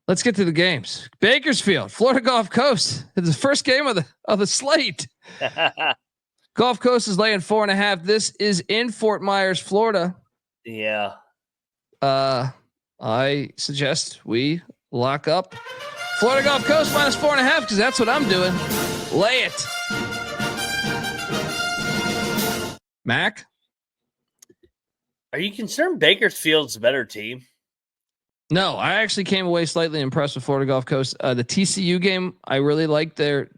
Let's get to the games. Bakersfield, Florida Gulf Coast. It's the first game of the slate. Gulf Coast is laying 4.5. This is in Fort Myers, Florida. Yeah. I suggest we lock up Florida Gulf Coast minus 4.5 because that's what I'm doing. Lay it. Mac? Are you concerned Bakersfield's a better team? No, I actually came away slightly impressed with Florida Gulf Coast. The TCU game, I really liked it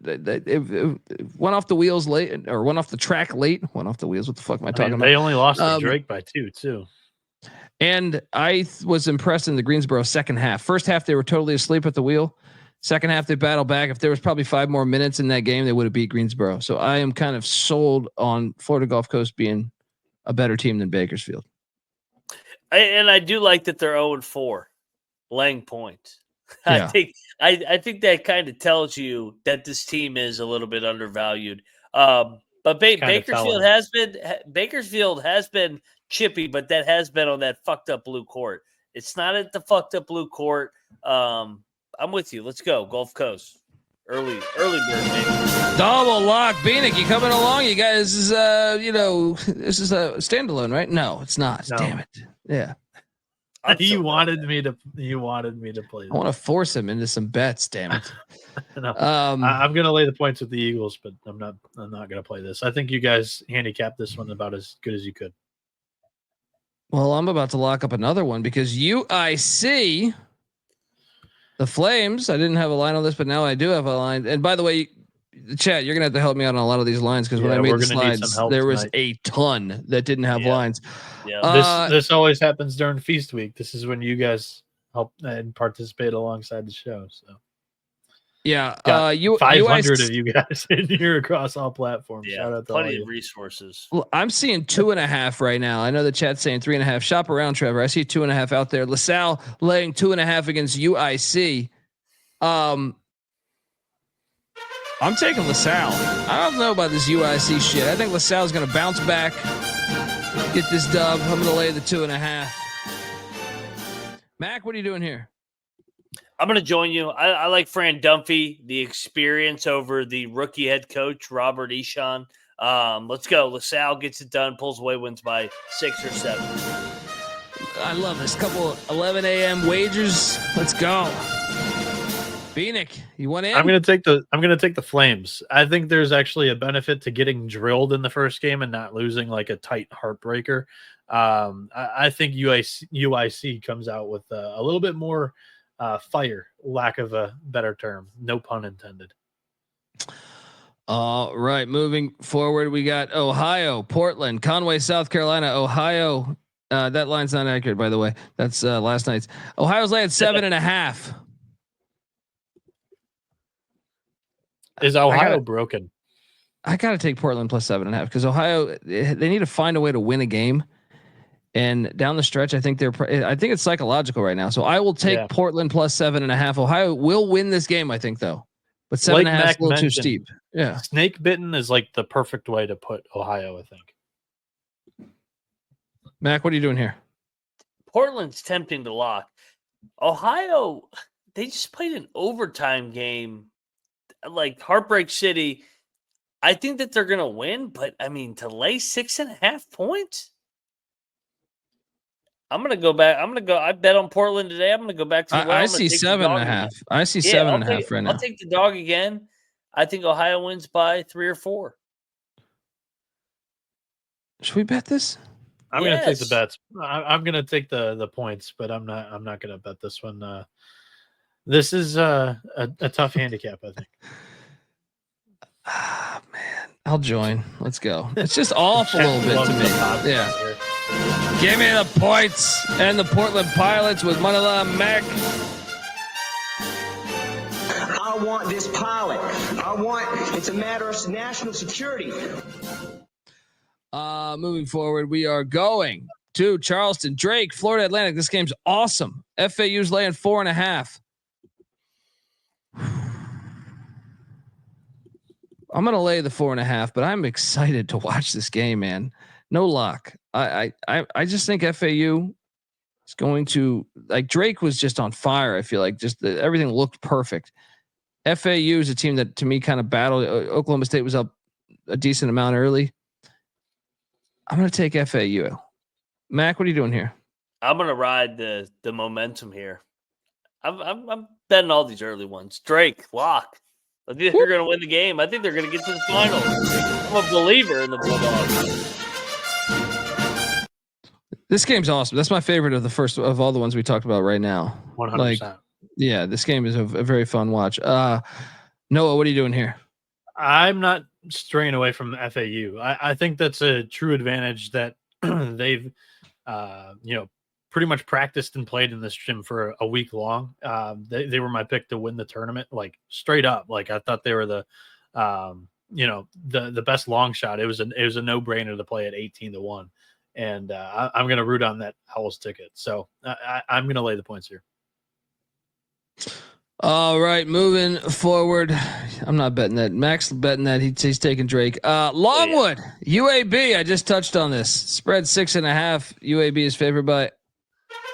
went off the wheels late or went off the track late. Went off the wheels. What the fuck am I talking about? They only lost to Drake by 2 too. And I was impressed in the Greensboro second half. First half, they were totally asleep at the wheel. Second half, they battled back. If there was probably 5 more minutes in that game, they would have beat Greensboro. So I am kind of sold on Florida Gulf Coast being a better team than Bakersfield. And I do like that they're 0-4, laying points. Yeah. I think that kind of tells you that this team is a little bit undervalued. But Bakersfield has been chippy, but that has been on that fucked up blue court. It's not at the fucked up blue court. I'm with you. Let's go Gulf Coast. Early bird, baby. Double lock. Bieniek, you coming along? You guys, this is a standalone, right? No, it's not. No. Damn it. Yeah. You wanted me to play. I want to force him into some bets. Damn it. No, I'm going to lay the points with the Eagles, but I'm not going to play this. I think you guys handicapped this one about as good as you could. Well, I'm about to lock up another one because UIC, the Flames. I didn't have a line on this, but now I do have a line. And by the way, the chat, you're gonna have to help me out on a lot of these lines because when I made the slides, there was a ton that didn't have lines. Yeah. This always happens during feast week. This is when you guys help and participate alongside the show. So yeah, 500 of you guys in here across all platforms. Yeah, shout out to plenty of resources. Well, I'm seeing 2.5 right now. I know the chat's saying 3.5. Shop around, Trevor. I see 2.5 out there. LaSalle laying 2.5 against UIC. I'm taking LaSalle. I don't know about this UIC shit. I think LaSalle's going to bounce back, get this dub. I'm going to lay the 2.5. Mac, what are you doing here? I'm going to join you. I like Fran Dunphy, the experience over the rookie head coach, Robert Eshan. Let's go. LaSalle gets it done, pulls away, wins by 6 or 7. I love this. Couple 11 a.m. wagers. Let's go. Bieniek, you want in? I'm going to take the Flames. I think there's actually a benefit to getting drilled in the first game and not losing like a tight heartbreaker. I think UIC comes out with a little bit more fire, lack of a better term, no pun intended. All right, moving forward, we got Ohio, Portland, Conway, South Carolina, Ohio. That line's not accurate, by the way. That's last night's. Ohio's laying 7.5. Is Ohio broken? I gotta take Portland plus 7.5 because Ohio, they need to find a way to win a game. And down the stretch, I think it's psychological right now. So I will take Portland plus 7.5. Ohio will win this game, I think, though. But 7.5 is a little too steep. Yeah. Snake bitten is like the perfect way to put Ohio, I think. Mac, what are you doing here? Portland's tempting to lock. Ohio, they just played an overtime game. Like Heartbreak City. I think that they're going to win, but I mean, to lay 6.5 points. I'm going to go back. I bet on Portland today. I'm going to go back to the I see 7.5. I see 7.5 right now. I'll take the dog again. I think Ohio wins by 3 or 4. Should we bet this? I'm going to take the bets. I'm going to take the points, but I'm not going to bet this one. This is a tough handicap, I think. Ah, man. I'll join. Let's go. It's just off a little bit to me. Yeah. Give me the points and the Portland Pilots with Manila Mac. I want this pilot. It's a matter of national security. Moving forward, we are going to Charleston, Drake, Florida Atlantic. This game's awesome. FAU's laying 4.5. I'm going to lay the 4.5, but I'm excited to watch this game, man. No lock. I just think FAU is going to, like, Drake was just on fire. I feel like everything looked perfect. FAU is a team that to me kind of battled. Oklahoma State was up a decent amount early. I'm going to take FAU. Mac, what are you doing here? I'm going to ride the momentum here. I'm betting all these early ones. Drake, lock. I think they're going to win the game. I think they're going to get to the final. I'm a believer in the Bulldogs. This game's awesome. That's my favorite of all the ones we talked about right now. 100%. Like, yeah, this game is a very fun watch. Noah, what are you doing here? I'm not straying away from FAU. I think that's a true advantage that they've, pretty much practiced and played in this gym for a week long. They were my pick to win the tournament, like straight up. Like I thought they were the best long shot. It was a no-brainer to play at 18-1. And I'm going to root on that Owls ticket. So I'm going to lay the points here. All right, moving forward. I'm not betting that. Max betting that he's taking Drake. Longwood, UAB. I just touched on this. Spread 6.5. UAB is favored by.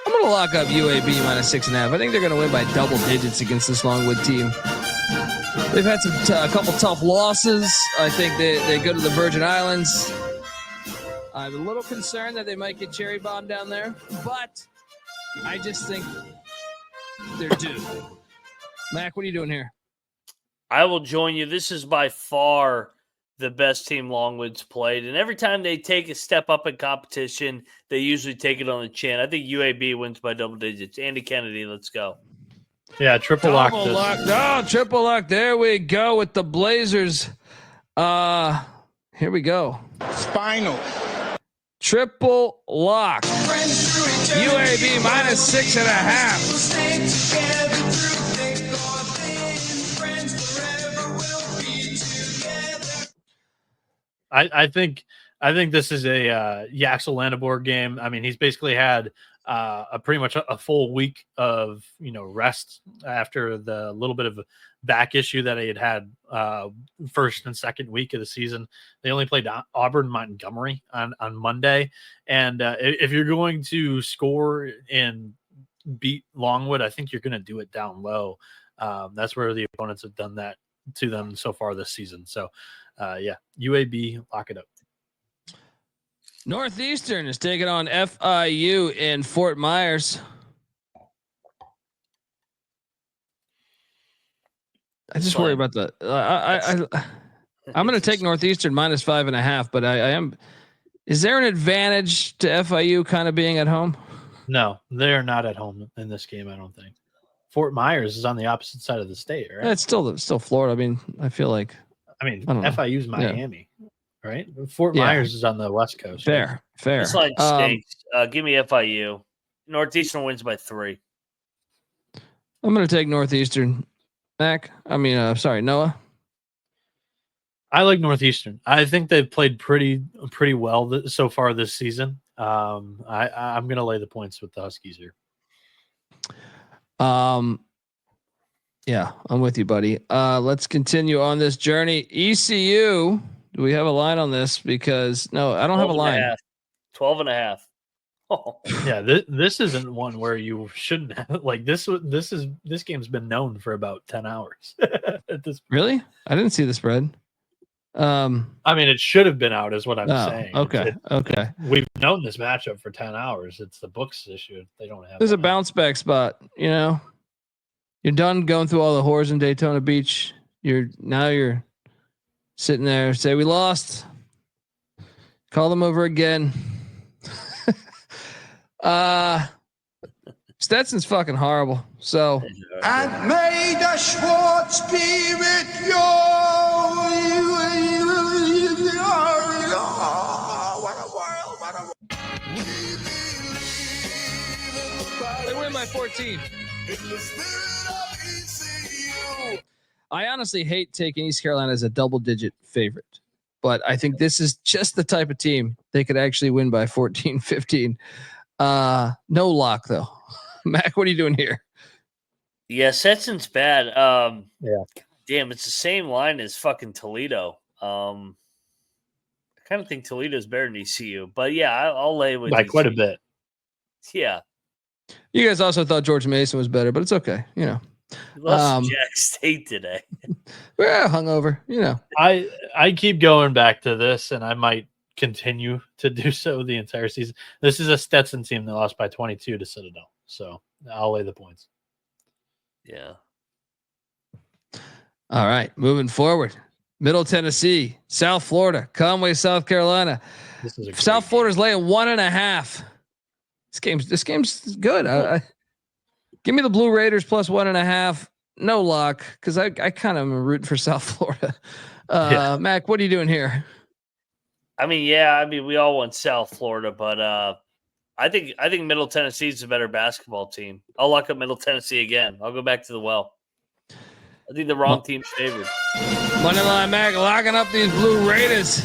I'm going to lock up UAB minus 6.5. I think they're going to win by double digits against this Longwood team. They've had a couple tough losses. I think they go to the Virgin Islands. I'm a little concerned that they might get cherry bombed down there, but I just think they're due. Mac, what are you doing here? I will join you. This is by far the best team Longwood's played, and every time they take a step up in competition, they usually take it on the chin. I think UAB wins by double digits. Andy Kennedy, let's go. Yeah, triple lock. Triple lock. There we go with the Blazers. Here we go. Spinal. Triple lock. UAB minus 6.5. I think this is a Yaxel Landabor game. I mean, he's basically had pretty much a full week of rest after the little bit of back issue that he had first and second week of the season. They only played Auburn Montgomery on Monday, and if you're going to score and beat Longwood, I think you're going to do it down low. That's where the opponents have done that to them so far this season. So UAB, lock it up. Northeastern is taking on FIU in Fort Myers. I just worry about the. I'm going to take Northeastern minus 5.5, but I am. Is there an advantage to FIU kind of being at home? No, they're not at home in this game. I don't think. Fort Myers is on the opposite side of the state, right? It's still Florida. I mean, I feel like. FIU's Miami, right? Fort Myers is on the West Coast. Fair. This line stinks. Give me FIU. Northeastern wins by 3. I'm going to take Northeastern. Noah. I like Northeastern. I think they've played pretty well so far this season. I'm going to lay the points with the Huskies here. Yeah, I'm with you, buddy. Let's continue on this journey. ECU, do we have a line on this? Because no, I don't have a line. 12.5. Oh. Yeah, this isn't one where you shouldn't have this game's been known for about 10 hours. At this point. Really? I didn't see the spread. I mean, it should have been out, is what I'm saying. Okay. We've known this matchup for 10 hours. It's the books issue. They don't have. There's a bounce back spot. You're done going through all the whores in Daytona Beach. You're sitting there. Say we lost. Call them over again. Stetson's fucking horrible. So. And may the Schwartz be with you. What a world. They win by 14. I honestly hate taking East Carolina as a double-digit favorite, but I think this is just the type of team they could actually win by 14, 15. No lock, though. Mac, what are you doing here? Yeah, Stetson's bad. Yeah. Damn, it's the same line as fucking Toledo. I kind of think Toledo's better than ECU, but yeah, I'll lay with by ECU. quite a bit. Yeah. You guys also thought George Mason was better, but it's okay. You know, We lost to Jack State today. We're hungover. You know, I keep going back to this, and I might continue to do so the entire season. This is a Stetson team that lost by 22 to Citadel, so I'll lay the points. Yeah. All right, moving forward. Middle Tennessee, South Florida, Conway, South Carolina. South Florida's laying 1.5. This game's good. Give me the Blue Raiders plus 1.5. No lock, because I kind of am rooting for South Florida. Mac, what are you doing here? I mean, we all want South Florida, but I think Middle Tennessee is a better basketball team. I'll lock up Middle Tennessee again. I'll go back to the well. I think the wrong team's favored. Moneyline Mac locking up these Blue Raiders.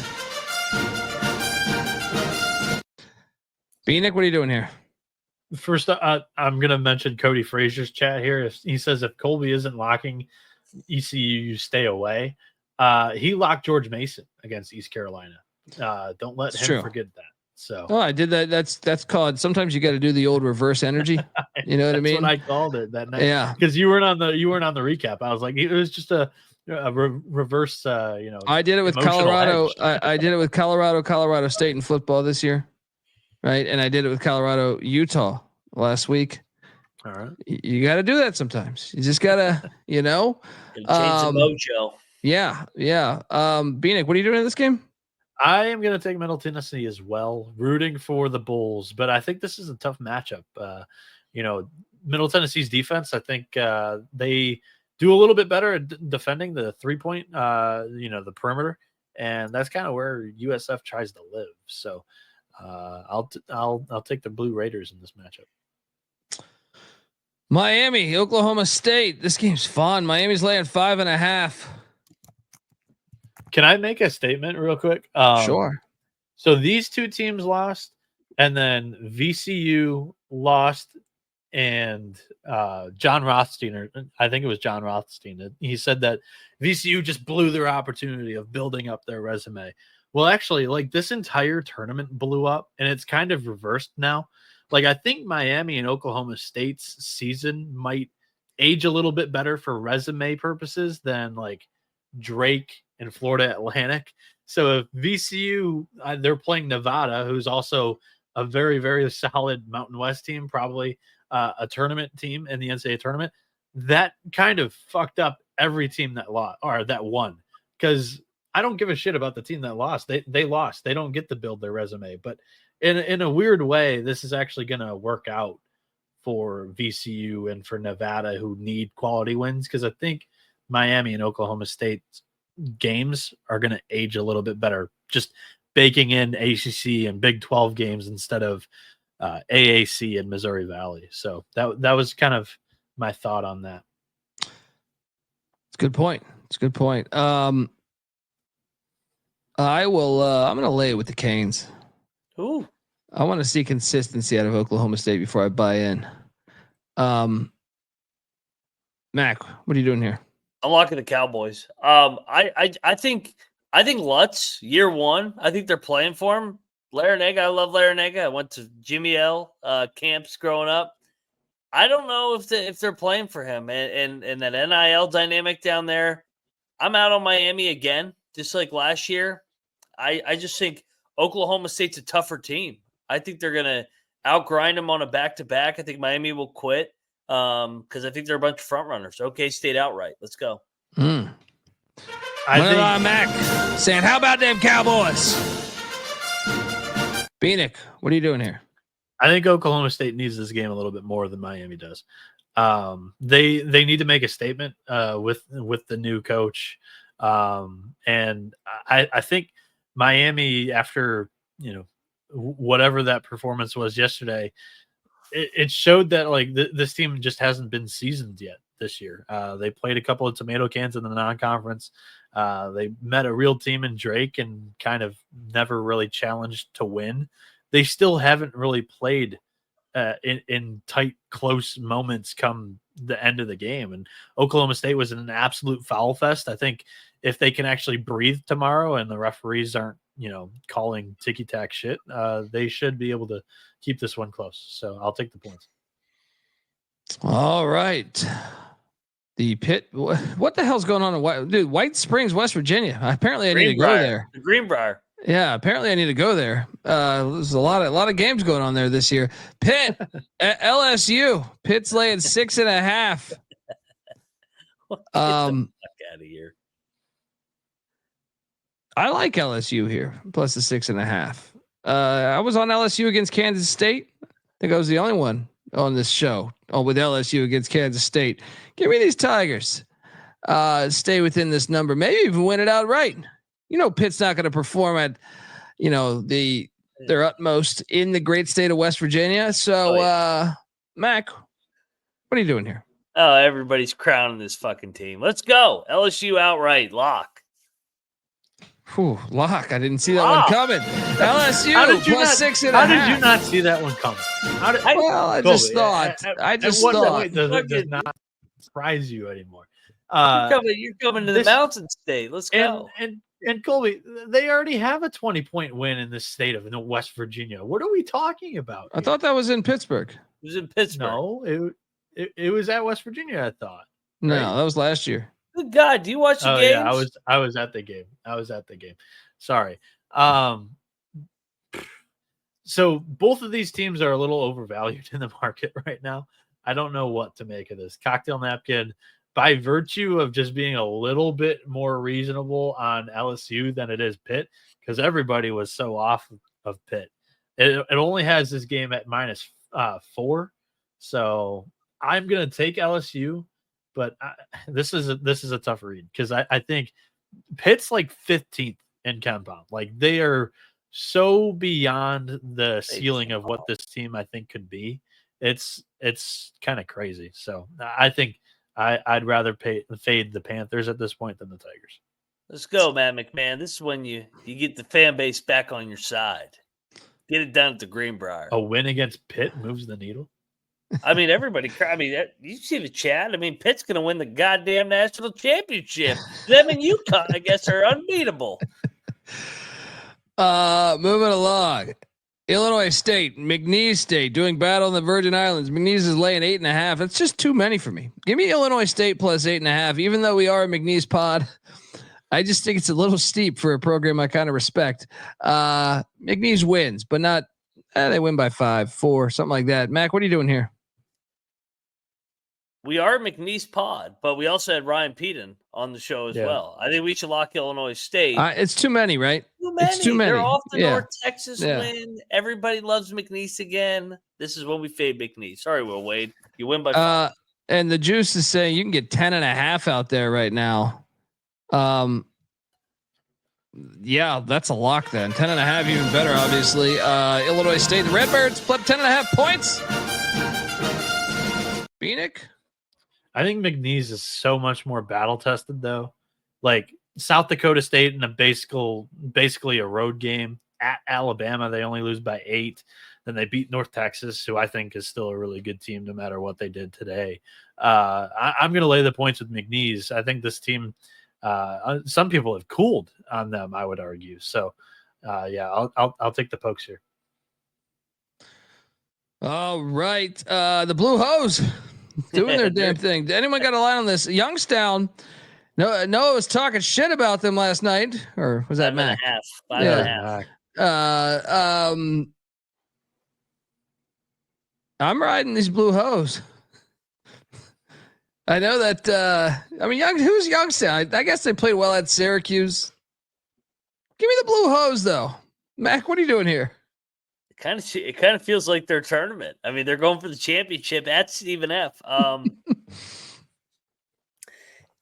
Bieniek, what are you doing here? First, I'm going to mention Cody Frazier's chat here. He says if Colby isn't locking ECU, you stay away. He locked George Mason against East Carolina. Don't let him forget that. So, I did that. That's called. Sometimes you got to do the old reverse energy. You know what I mean? That's what I called it that night. Yeah, because you weren't on the recap. I was like, it was just a reverse. I did it with Colorado. I did it with Colorado State in football this year, right? And I did it with Colorado Utah last week. All right, you got to do that sometimes. You just gotta, change the mojo. Yeah. Bieniek, what are you doing in this game? I am going to take Middle Tennessee as well, rooting for the Bulls, but I think this is a tough matchup. Middle Tennessee's defense, I think they do a little bit better at defending the 3-point, the perimeter, and that's kind of where USF tries to live. So I'll take the Blue Raiders in this matchup. Miami, Oklahoma State. This game's fun. Miami's laying 5.5. Can I make a statement real quick? Sure. So these two teams lost, and then VCU lost, and John Rothstein, or I think it was John Rothstein, he said that VCU just blew their opportunity of building up their resume. Well, actually, like this entire tournament blew up, and it's kind of reversed now. Like I think Miami and Oklahoma State's season might age a little bit better for resume purposes than like Drake and Florida Atlantic. So if VCU, they're playing Nevada, who's also a very, very solid Mountain West team, probably a tournament team in the NCAA tournament, that kind of fucked up every team that lost or that won. Because I don't give a shit about the team that lost. They lost. They don't get to build their resume. But in a weird way, this is actually going to work out for VCU and for Nevada, who need quality wins. Because I think Miami and Oklahoma State games are going to age a little bit better, just baking in ACC and Big 12 games instead of AAC and Missouri Valley. So that was kind of my thought on that. It's a good point. I will. I'm going to lay it with the Canes. Ooh. I want to see consistency out of Oklahoma State before I buy in. Mac, what are you doing here? I'm locking the Cowboys. I think Lutz year one. I think they're playing for him. Larinaga, I love Larinaga. I went to Jimmy L camps growing up. I don't know if they're playing for him and that NIL dynamic down there. I'm out on Miami again, just like last year. I just think Oklahoma State's a tougher team. I think they're gonna outgrind them on a back-to-back. I think Miami will quit. Because I think they're a bunch of front runners. OK State outright. Let's go. I think Mac saying, how about them Cowboys? Bieniek, what are you doing here? I think Oklahoma State needs this game a little bit more than Miami does. They need to make a statement with the new coach. And I think Miami, after whatever that performance was yesterday, it showed that like this team just hasn't been seasoned yet this year. They played a couple of tomato cans in the non-conference. They met a real team in Drake and kind of never really challenged to win. They still haven't really played in tight, close moments come the end of the game. And Oklahoma State was in an absolute foul fest. I think if they can actually breathe tomorrow and the referees aren't, calling ticky-tack shit, they should be able to keep this one close. So I'll take the points. All right. The Pitt. What the hell's going on in White Springs, West Virginia? Apparently, I need to go there. The Greenbrier. Yeah, apparently I need to go there. There's a lot of games going on there this year. Pitt at LSU. Pitt's laying 6.5. Get the fuck out of here. I like LSU here plus the 6.5. I was on LSU against Kansas State. I think I was the only one on this show with LSU against Kansas State. Give me these Tigers. Stay within this number. Maybe even win it outright. Pitt's not going to perform at, their utmost in the great state of West Virginia. So, Mac, what are you doing here? Oh, everybody's crowning this fucking team. Let's go. LSU outright lock. Whew, lock. I didn't see that one coming. LSU plus 6.5. How did you not see that one coming? I just thought. It does not surprise you anymore. You're coming to the Mountain State. Let's go. And Colby, they already have a 20-point win in the state of West Virginia. What are we talking about? I thought that was in Pittsburgh. It was in Pittsburgh. No, it was at West Virginia, I thought. No, that was last year. Good God, do you watch the games? Yeah, I was at the game. Sorry. So both of these teams are a little overvalued in the market right now. I don't know what to make of this. Cocktail napkin, by virtue of just being a little bit more reasonable on LSU than it is Pitt, because everybody was so off of Pitt. It only has this game at -4. So I'm going to take LSU, but this is a tough read because I think Pitt's like 15th in compound. Like they are so beyond the ceiling of what this team I think could be. It's kind of crazy. So I think I'd rather fade the Panthers at this point than the Tigers. Let's go, Matt McMahon. This is when you get the fan base back on your side. Get it done at the Greenbrier. A win against Pitt moves the needle. I mean, everybody. I mean, you see the chat. I mean, Pitt's going to win the goddamn national championship. Them and UConn, I guess, are unbeatable. Moving along. Illinois State, McNeese State doing battle in the Virgin Islands. McNeese is laying 8.5. That's just too many for me. Give me Illinois State plus 8.5. Even though we are a McNeese pod, I just think it's a little steep for a program I kind of respect. McNeese wins, but not. They win by 5, 4, something like that. Mac, what are you doing here? We are a McNeese pod, but we also had Ryan Peden on the show as well. I think we should lock Illinois State. It's too many, right? It's too many. They're off the North Texas win. Everybody loves McNeese again. This is when we fade McNeese. Sorry, Will Wade. You win by 5. And the juice is saying you can get 10.5 out there right now. Yeah, that's a lock then. 10.5 even better, obviously. Illinois State, the Redbirds flip 10.5 points. Bieniek? I think McNeese is so much more battle tested though. Like South Dakota State in a basically a road game at Alabama, they only lose by 8. Then they beat North Texas, who I think is still a really good team no matter what they did today. I'm going to lay the points with McNeese. I think this team, some people have cooled on them, I would argue. So I'll take the pokes here. All right. The Blue Hose doing their damn thing. Anyone got a line on this? Youngstown. Noah was talking shit about them last night, or was that Mac? 5.5. 5.5. I'm riding these Blue Hose. I know that. Who's Youngstown? I guess they played well at Syracuse. Give me the Blue Hose, though. Mac, what are you doing here? It kind of feels like their tournament. I mean, they're going for the championship at Stephen F.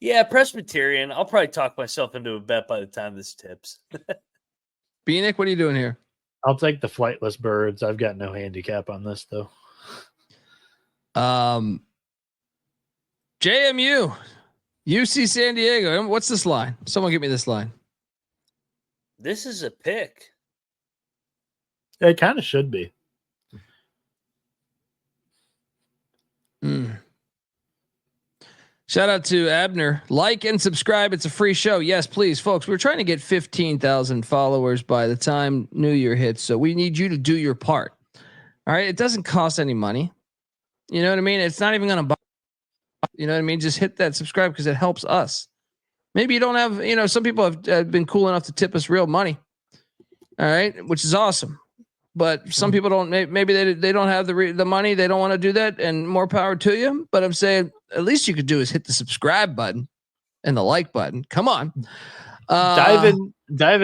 Yeah, Presbyterian. I'll probably talk myself into a bet by the time this tips. Bieniek, what are you doing here? I'll take the flightless birds. I've got no handicap on this though. JMU, UC San Diego. What's this line? Someone give me this line. This is a pick. It kind of should be. Shout out to Abner. Like and subscribe. It's a free show. Yes, please, folks. We're trying to get 15,000 followers by the time New Year hits. So we need you to do your part. All right. It doesn't cost any money. You know what I mean? It's not even going to, you know what I mean? Just hit that subscribe because it helps us. Maybe you don't have, some people have been cool enough to tip us real money. All right. Which is awesome. But some people don't, maybe they don't have the money. They don't want to do that, and more power to you. But I'm saying at least you could do is hit the subscribe button and the like button. Come on. Diving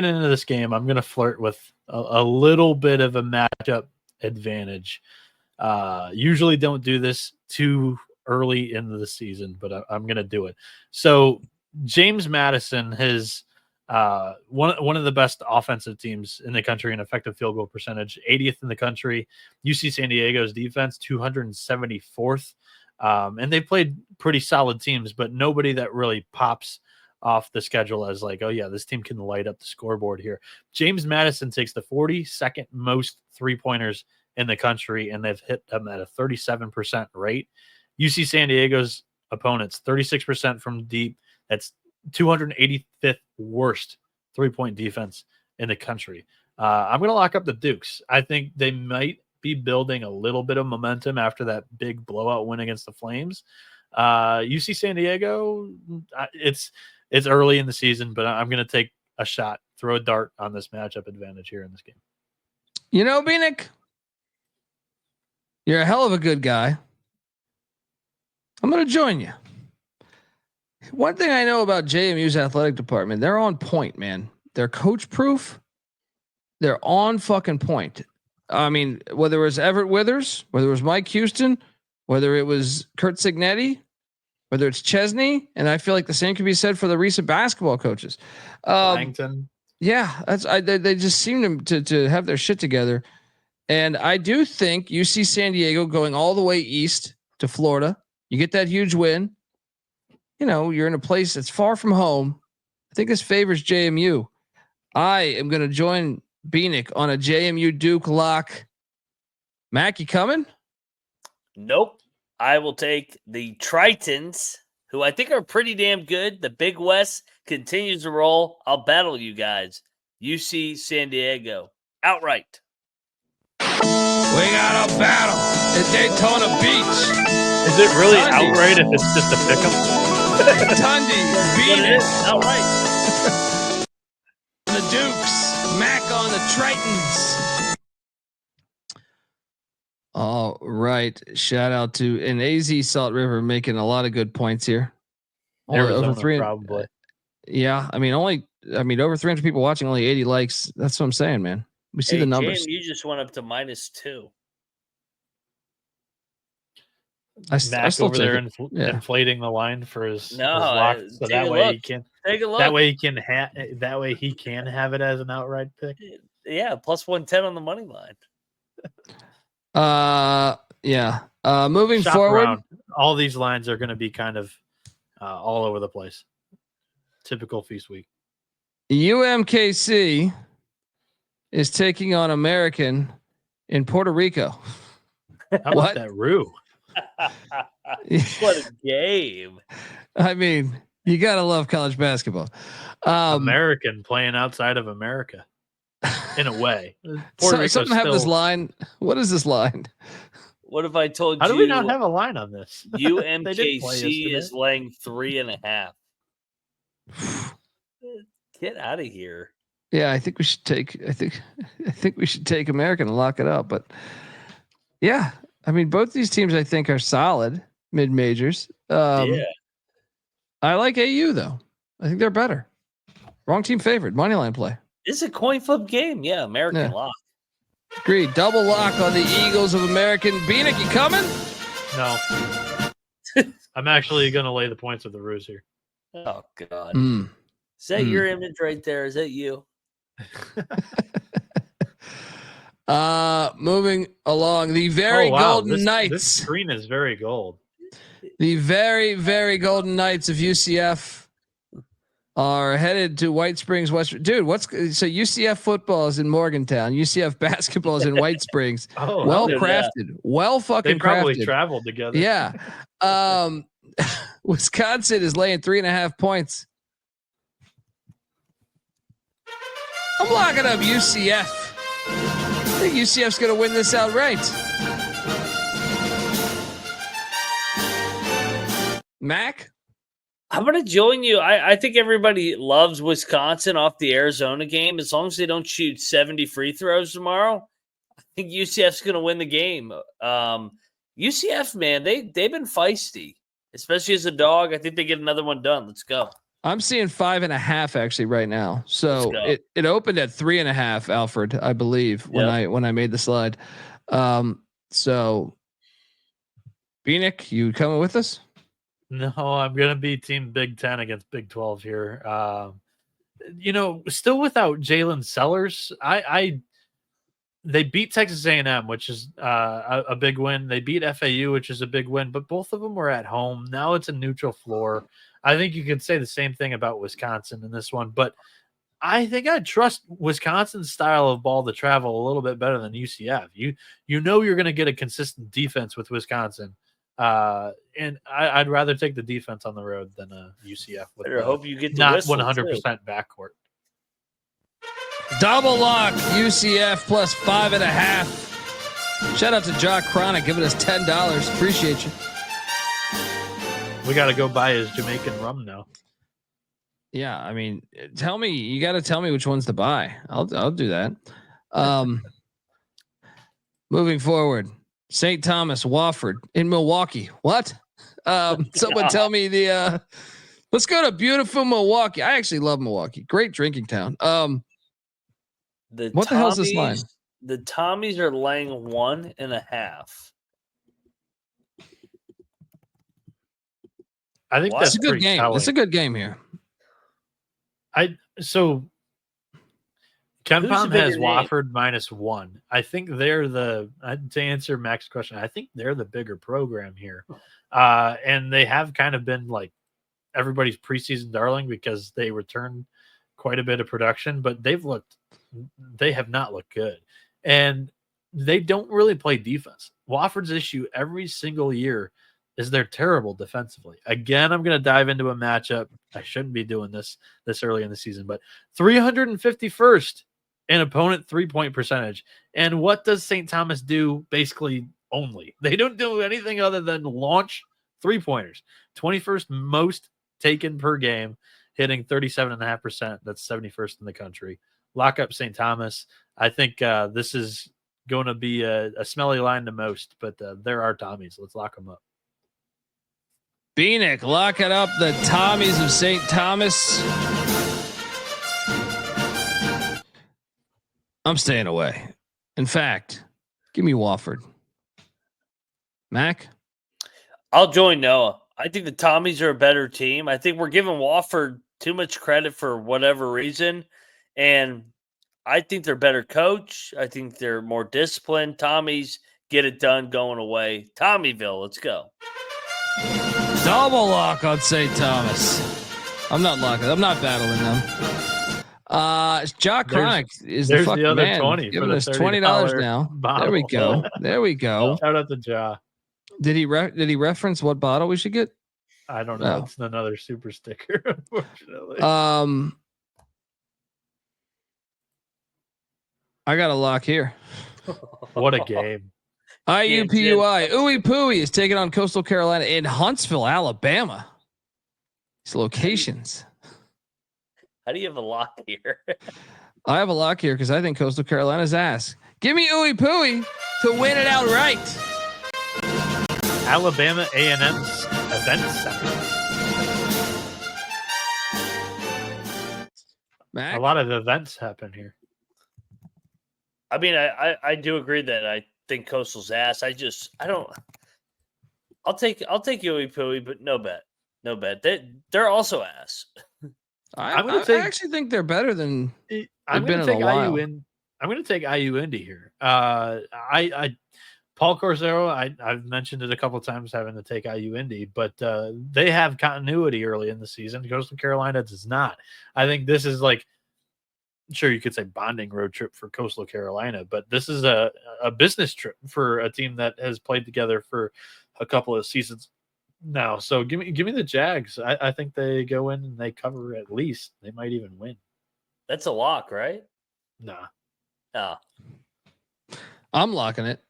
into this game, I'm going to flirt with a little bit of a matchup advantage. Usually don't do this too early into the season, but I'm going to do it. So James Madison has one of the best offensive teams in the country in effective field goal percentage, 80th in the country. UC San Diego's defense, 274th. And they played pretty solid teams, but nobody that really pops off the schedule as like, oh yeah, this team can light up the scoreboard here. James Madison takes the 42nd most 3-pointers in the country, and they've hit them at a 37% rate. UC San Diego's opponents, 36% from deep. That's 285th worst 3-point defense in the country. I'm going to lock up the Dukes. I think they might be building a little bit of momentum after that big blowout win against the Flames. UC San Diego, it's early in the season, but I'm going to take a shot, throw a dart on this matchup advantage here in this game. Bieniek, you're a hell of a good guy. I'm going to join you. One thing I know about JMU's athletic department, they're on point, man. They're coach proof. They're on fucking point. I mean, whether it was Everett Withers, whether it was Mike Houston, whether it was Kurt Signetti, whether it's Chesney, and I feel like the same could be said for the recent basketball coaches. Langton. Yeah, they just seem to have their shit together. And I do think UC San Diego going all the way east to Florida, you get that huge win. You're in a place that's far from home. I think this favors JMU. I am going to join Bieniek on a JMU Duke lock. Mac, you coming? Nope. I will take the Tritons, who I think are pretty damn good. The Big West continues to roll. I'll battle you guys. UC San Diego. Outright. We got a battle at Daytona Beach. Is it really outright if it's just a pick'em? Tundi beat it. Outright. The Dukes. Mac on the Tritons. All right. Shout out to an AZ Salt River making a lot of good points here. Arizona, over 3 probably. Yeah, I mean over 300 people watching, only 80 likes. That's what I'm saying, man. We see the numbers. You just went up to -2. I still over there inflating the line for his lock, so that way he can take a look. That way he can have it as an outright pick. Yeah, +110 on the money line. Moving forward, around. All these lines are going to be kind of all over the place. Typical feast week. UMKC is taking on American in Puerto Rico. How about that Rue? What a game. I mean, you got to love college basketball. American playing outside of America in a way. Something have this line. What is this line? What if I told you? How do we not have a line on this? UMKC is laying 3.5. Get out of here. Yeah, I think we should take American and lock it up. But yeah, I mean, both these teams I think are solid mid majors. I like AU though. I think they're better. Wrong team favored. Moneyline play. It's a coin flip game. Yeah, American lock. Agreed. Double lock on the Eagles of American. Bieniek, you coming? No. I'm actually going to lay the points of the Roos here. Oh God. Is that your image right there? Is that you? Moving along, the very Golden Knights. This screen is very gold. The very, very Golden Knights of UCF are headed to White Springs, West. Dude, so UCF football is in Morgantown. UCF basketball is in White Springs. Well crafted. Well fucking they probably crafted. Traveled together. Yeah. Wisconsin is laying 3.5 points. I'm locking up UCF. I think UCF's going to win this outright. Mac? I'm going to join you. I think everybody loves Wisconsin off the Arizona game. As long as they don't shoot 70 free throws tomorrow, I think UCF's going to win the game. UCF, man, they've been feisty, especially as a dog. I think they get another one done. Let's go. I'm seeing 5.5 actually right now. So it opened at 3.5, Alfred, I believe, when I made the slide. So Bieniek, you coming with us? No, I'm gonna be Team Big 10 against Big 12 here. Still without Jalen Sellers. They beat Texas A&M, which is a big win. They beat FAU, which is a big win, but both of them were at home. Now it's a neutral floor. I think you could say the same thing about Wisconsin in this one, but I think I trust Wisconsin's style of ball to travel a little bit better than UCF. You know you're going to get a consistent defense with Wisconsin, and I'd rather take the defense on the road than a UCF. I hope you get the not whistle 100% too. backcourt. Double lock UCF plus 5.5. Shout out to Jock Chronic giving us $10. Appreciate you. We got to go buy his Jamaican rum now. Yeah, I mean, you got to tell me which ones to buy. I'll do that. Moving forward, St. Thomas, Wofford in Milwaukee. What? Someone tell me let's go to beautiful Milwaukee. I actually love Milwaukee. Great drinking town. What the hell is this line? The Tommies are laying 1.5. I think that's a good game. That's a good game here. So KenPom has Wofford -1. I think they're to answer Mac's question, I think they're the bigger program here. And they have kind of been like everybody's preseason darling because they returned quite a bit of production, but they have not looked good. And they don't really play defense. Wofford's issue every single year is they're terrible defensively. Again, I'm going to dive into a matchup. I shouldn't be doing this early in the season, but 351st in opponent 3-point percentage. And what does St. Thomas do? Basically only. They don't do anything other than launch 3-pointers. 21st most taken per game, hitting 37.5%. That's 71st in the country. Lock up St. Thomas. I think this is going to be a smelly line to most, but there are Tommies. Let's lock them up. Bieniek, lock it up. The Tommies of St. Thomas. I'm staying away. In fact, give me Wofford. Mac? I'll join Noah. I think the Tommies are a better team. I think we're giving Wofford too much credit for whatever reason. And I think they're better coach. I think they're more disciplined. Tommies get it done going away. Tommyville, let's go. Double lock on St. Thomas. I'm not locking. I'm not battling them. Jock Chronic is the fucking other man. 20 giving us $20 now. Bottle. There we go. There we go. Shout out to Ja. Did he reference what bottle we should get? I don't know. No. It's another super sticker, unfortunately. I got a lock here. What a game. IUPUI. UIPUI is taking on Coastal Carolina in Huntsville, Alabama. These locations. How do you have a lock here? I have a lock here because I think Coastal Carolina's ass. Give me UIPUI to win it outright. Alabama A&M's event center. Mac? A lot of events happen here. I mean, I do agree that I think Coastal's ass. I'll take UIPUI, but no bet. They're also ass. I actually think they're better than I'm going to take IU in. I'm going to take IU Indy here. Paul Corsaro, I've mentioned it a couple of times having to take IU Indy, but they have continuity early in the season. Coastal Carolina does not. I think this is like, sure, you could say bonding road trip for Coastal Carolina, but this is a business trip for a team that has played together for a couple of seasons now. So give me the Jags. I think they go in and they cover at least. They might even win. That's a lock, right? Nah. Oh. I'm locking it.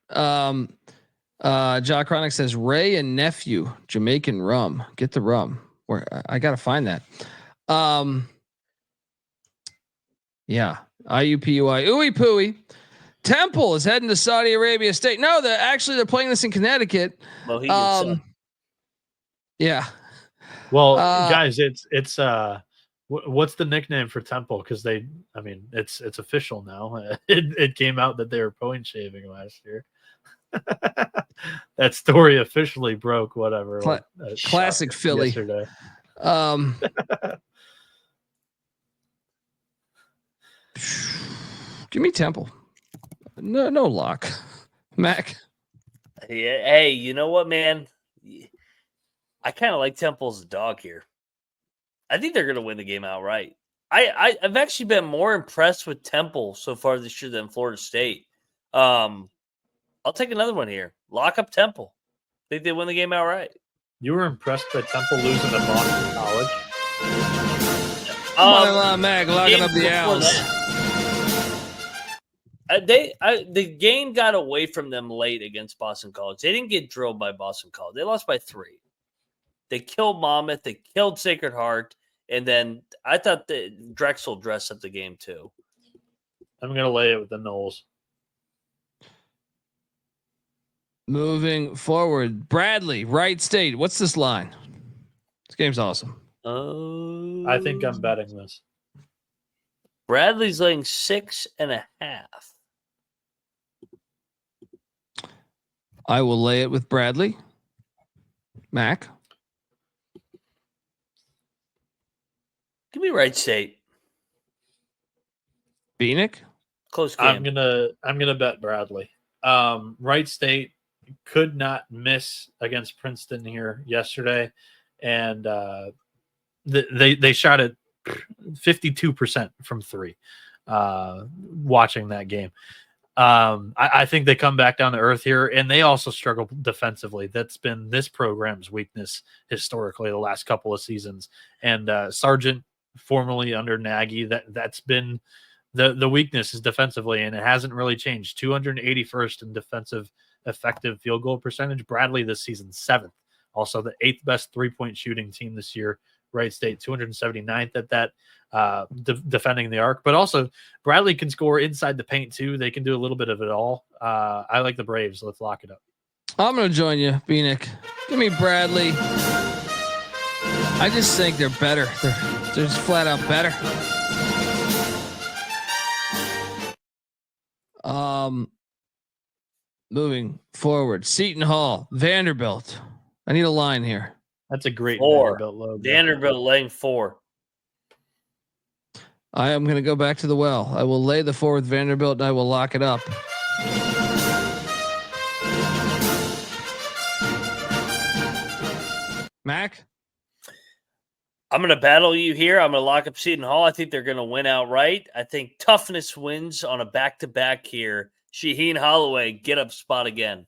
Jock Chronic says Ray and nephew Jamaican rum. Get the rum. Where I gotta find that. Yeah. IUPUI. UIPUI. Temple is heading to Saudi Arabia State. No, they're playing this in Connecticut. Yeah. Well, guys, it's what's the nickname for Temple? Because it's official now. It came out that they were point shaving last year. That story officially broke. Whatever. Classic Philly. Yesterday. Give me Temple. No lock. Mac. Yeah. Hey, you know what, man? I kind of like Temple's dog here. I think they're going to win the game outright. I've actually been more impressed with Temple so far this year than Florida State. I'll take another one here. Lock up Temple. Think they win the game outright. You were impressed by Temple losing to Boston College? Mac locking up the Owls. The game got away from them late against Boston College. They didn't get drilled by Boston College. They lost by 3. They killed Monmouth. They killed Sacred Heart. And then I thought that Drexel dressed up the game too. I'm going to lay it with the Knowles. Moving forward, Bradley, Wright State. What's this line? This game's awesome. I think I'm betting this. Bradley's laying 6.5. I will lay it with Bradley. Mac. Give me Wright State. Bieniek. Close game. I'm gonna bet Bradley. Wright State could not miss against Princeton here yesterday, and they shot at 52% from 3. Watching that game, I think they come back down to earth here, and they also struggle defensively. That's been this program's weakness historically the last couple of seasons. And Sargent, formerly under Nagy, that's been the weakness is defensively, and it hasn't really changed. 281st in defensive effective field goal percentage. Bradley this season 7th, also the 8th best 3-point shooting team this year. Wright State 279th at that, defending the arc, but also Bradley can score inside the paint too. They can do a little bit of it all. I like the Braves. Let's lock it up. I'm going to join you, Bieniek. Give me Bradley. I just think they're better. They're just flat out better. Moving forward, Seton Hall, Vanderbilt. I need a line here. That's a great 4. Vanderbilt logo. Vanderbilt laying 4. I am going to go back to the well. I will lay the 4 with Vanderbilt, and I will lock it up. Mac? I'm going to battle you here. I'm going to lock up Seton Hall. I think they're going to win outright. I think toughness wins on a back-to-back here. Shaheen Holloway, get up spot again.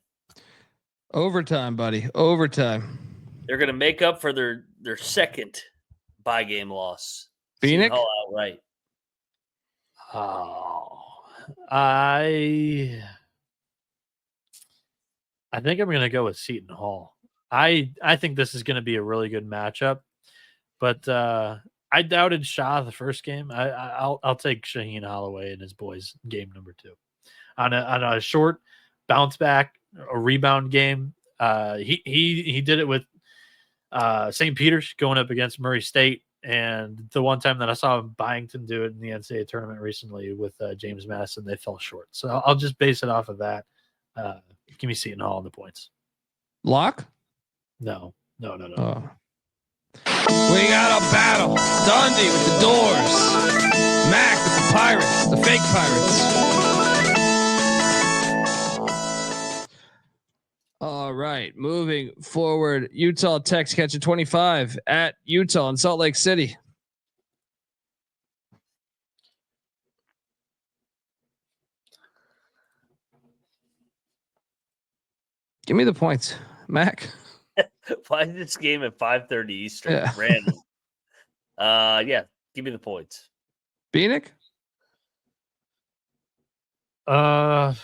Overtime, buddy. Overtime. They're going to make up for their second bye game loss. Bieniek? Hall outright. Oh, I think I'm going to go with Seton Hall. I think this is going to be a really good matchup, but I doubted Shah the first game. I'll take Shaheen Holloway and his boys game number 2 on a short bounce back, a rebound game. He did it with St. Peter's going up against Murray State. And the one time that I saw Byington do it in the NCAA tournament recently with James Madison, they fell short. So I'll just base it off of that. Give me Seton Hall on the points. Lock? No. Oh. We got a battle. Dundee with the Doors. Mac with the Pirates, the fake Pirates. All right, moving forward, Utah Tech's catching 25 at Utah in Salt Lake City. Give me the points, Mac. Why is this game at 5:30 Eastern? Yeah. Random. Yeah, give me the points. Bieniek? Don't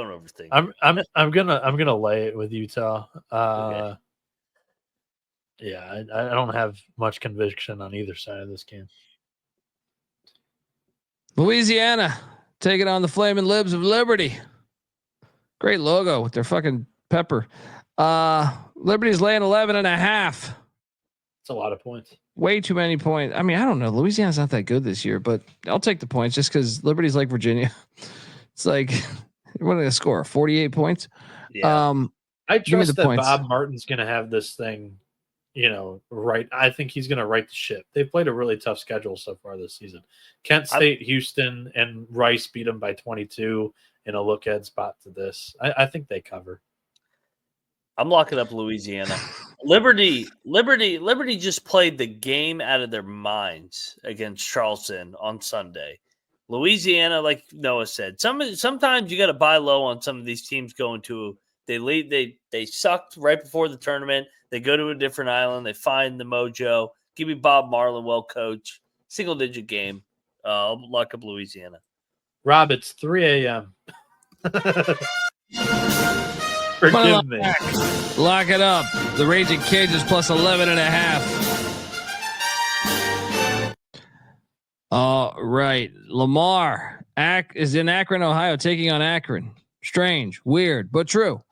Don't overthink. I'm gonna lay it with Utah. Okay. Yeah, I don't have much conviction on either side of this game. Louisiana taking on the Flaming Libs of Liberty. Great logo with their fucking pepper. Liberty's laying 11.5. It's a lot of points. Way too many points. I mean, I don't know. Louisiana's not that good this year, but I'll take the points just because Liberty's like Virginia. It's like, what are they score? 48 points. Yeah. I trust that points. Bob Martin's going to have this thing, right. I think he's going to right the ship. They've played a really tough schedule so far this season. Kent State, Houston, and Rice beat them by 22 in a look-ahead spot to this. I think they cover. I'm locking up Louisiana. Liberty just played the game out of their minds against Charleston on Sunday. Louisiana, like Noah said, sometimes you got to buy low on some of these teams going to. They sucked right before the tournament. They go to a different island. They find the mojo. Give me Bob Marlin, well coached, single-digit game. I'll lock up Louisiana. Rob, it's 3 a.m. Forgive me. Lock it up. The Raging Cajuns plus 11.5. All right. Lamar is in Akron, Ohio, taking on Akron. Strange, weird, but true.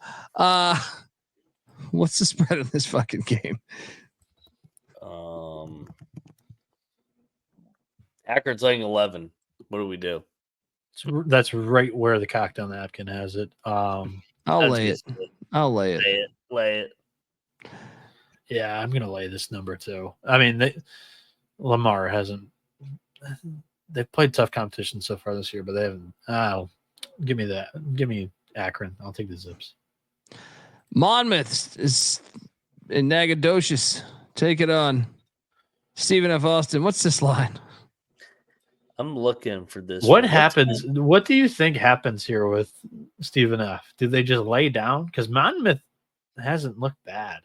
What's the spread of this fucking game? Akron's laying 11. What do we do? That's right where the cocktail napkin has it. I'll lay it. Lay it. Yeah, I'm gonna lay this number too. I mean, Lamar hasn't. They've played tough competition so far this year, but they haven't. Give me that. Give me Akron. I'll take the Zips. Monmouth is in Nacogdoches. Take it on. Stephen F. Austin. What's this line? I'm looking for this. What happens? What do you think happens here with Stephen F? Do they just lay down? Because Monmouth hasn't looked bad.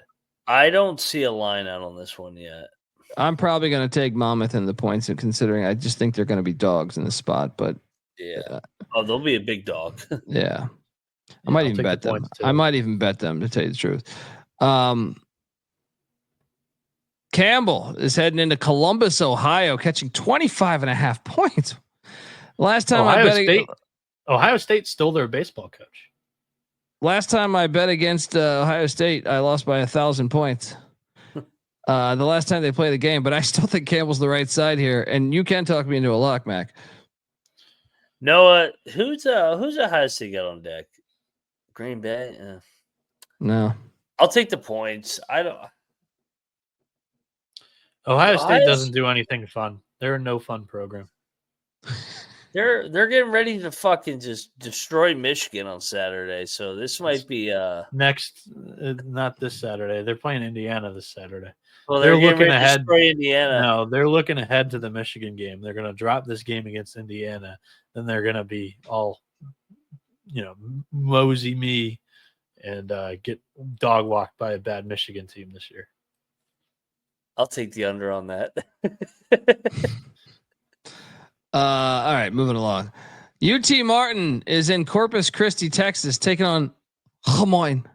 I don't see a line out on this one yet. I'm probably going to take Monmouth in the points, and considering I just think they're going to be dogs in the spot. But yeah, they'll be a big dog. Yeah, I might even bet them. I might even bet them, to tell you the truth. Campbell is heading into Columbus, Ohio, catching 25.5 points. Last time Ohio State stole their baseball coach. Last time I bet against Ohio State, I lost by 1,000 points. The last time they played the game, but I still think Campbell's the right side here, and you can talk me into a lock, Mac. Noah, who's Ohio State got on deck? Green Bay? No. I'll take the points. I don't. Ohio State doesn't do anything fun. They're a no fun program. They're getting ready to fucking just destroy Michigan on Saturday. So this might be next, not this Saturday. They're playing Indiana this Saturday. Well, they're looking ahead. To destroy Indiana. No, they're looking ahead to the Michigan game. They're going to drop this game against Indiana. Then they're going to be all, mosey me and get dog walked by a bad Michigan team this year. I'll take the under on that. All right, moving along. UT Martin is in Corpus Christi, Texas, taking on Moyne.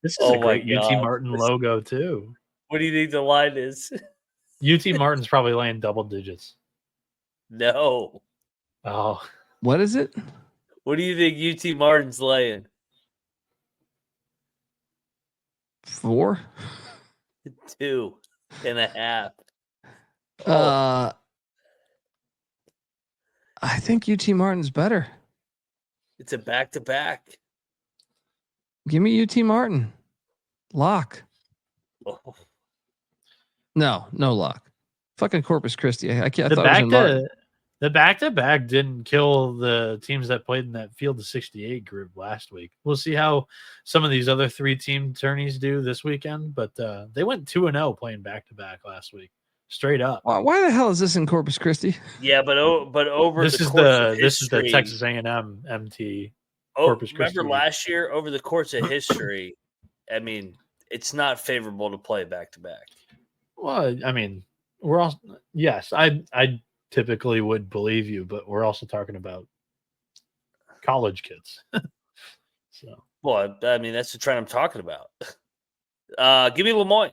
This is a great UT Martin logo too. What do you think the line is? UT Martin's probably laying double digits. No. Oh, what is it? What do you think UT Martin's laying? 4. 2.5. I think UT Martin's better. It's a back-to-back. Give me UT Martin. Lock. Oh. No lock. Fucking Corpus Christi. I can't. The back-to-back didn't kill the teams that played in that field of 68 group last week. We'll see how some of these other 3-team tourneys do this weekend, but they went 2-0 playing back-to-back last week, straight up. Why the hell is this in Corpus Christi? Yeah, but over this is the Texas A&M MT. Corpus Christi. Remember last year, over the course of history, I mean, it's not favorable to play back-to-back. Well, I mean, we're all I typically would believe you, but we're also talking about college kids. So, well, I mean, that's the trend I'm talking about. Give me Lemoyne.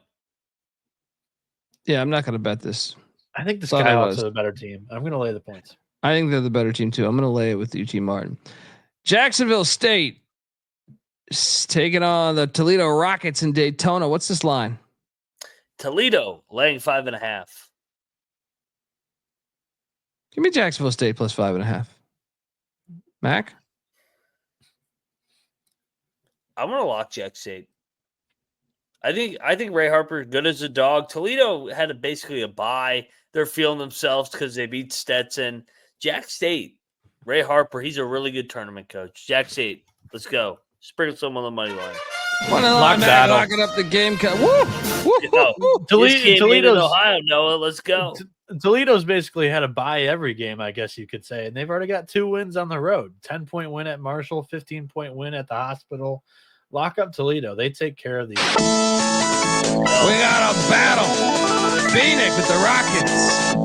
Yeah, I'm not going to bet this. I think the Thought I Skyhawks was. are the better team. I'm going to lay the points. I think they're the better team too. I'm going to lay it with UT Martin. Jacksonville State taking on the Toledo Rockets in Daytona. What's this line? Toledo laying 5.5. Give me Jacksonville State plus 5.5. Mac? I'm gonna lock Jack State. I think Ray Harper is good as a dog. Toledo had basically a bye. They're feeling themselves because they beat Stetson. Jack State, Ray Harper, he's a really good tournament coach. Jack State, let's go. Sprinkle some on the money line. Locking up the game. Toledo's Ohio, Noah. Let's go. Toledo's basically had a bye every game, I guess you could say, and they've already got 2 wins on the road. 10-point win at Marshall, 15-point win at the Hospital. Lock up Toledo. They take care of these. We got a battle. Bieniek with the Rockets.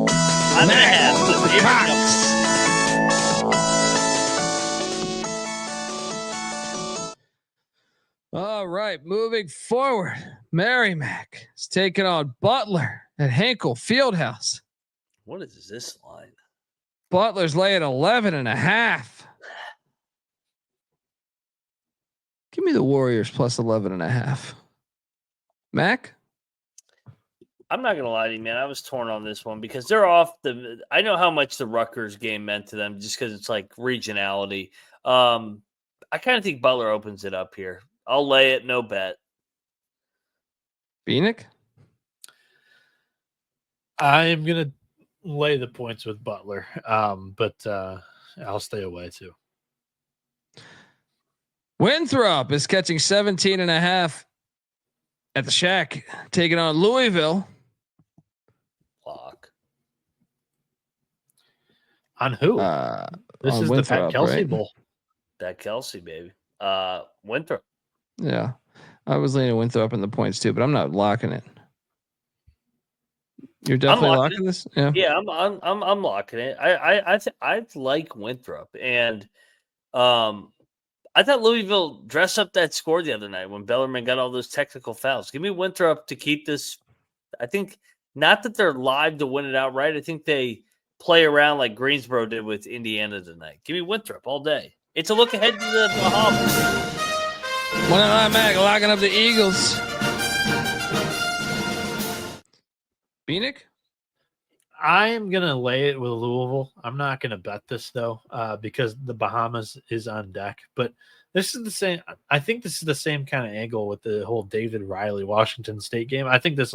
Mac with the Cox. All right, moving forward. Merrimack is taking on Butler at Hinkle Fieldhouse. What is this line? Butler's laying 11.5. Give me the Warriors plus 11.5. Mac? I'm not gonna lie to you, man. I was torn on this one because they're off the. I know how much the Rutgers game meant to them, just because it's like regionality. I kind of think Butler opens it up here. I'll lay it, no bet. Bieniek? I'm gonna lay the points with Butler, but I'll stay away too. Winthrop is catching 17.5 at the Shack, taking on Louisville. Lock. On who? This is Winthrop, the Pat Kelsey right? Bowl. Pat Kelsey, baby. Winthrop. Yeah, I was leaning Winthrop in the points too, but I'm not locking it. You're definitely locking this. Yeah, I'm locking it. I like Winthrop, and I thought Louisville dressed up that score the other night when Bellarmine got all those technical fouls. Give me Winthrop to keep this. I think not that they're live to win it outright. I think they play around like Greensboro did with Indiana tonight. Give me Winthrop all day. It's a look ahead to the Bahamas. 1-9 Mac locking up the Eagles. Bieniek? I'm gonna lay it with Louisville. I'm not gonna bet this though, because the Bahamas is on deck. But this is the same. I think this is the same kind of angle with the whole David Riley Washington State game. I think this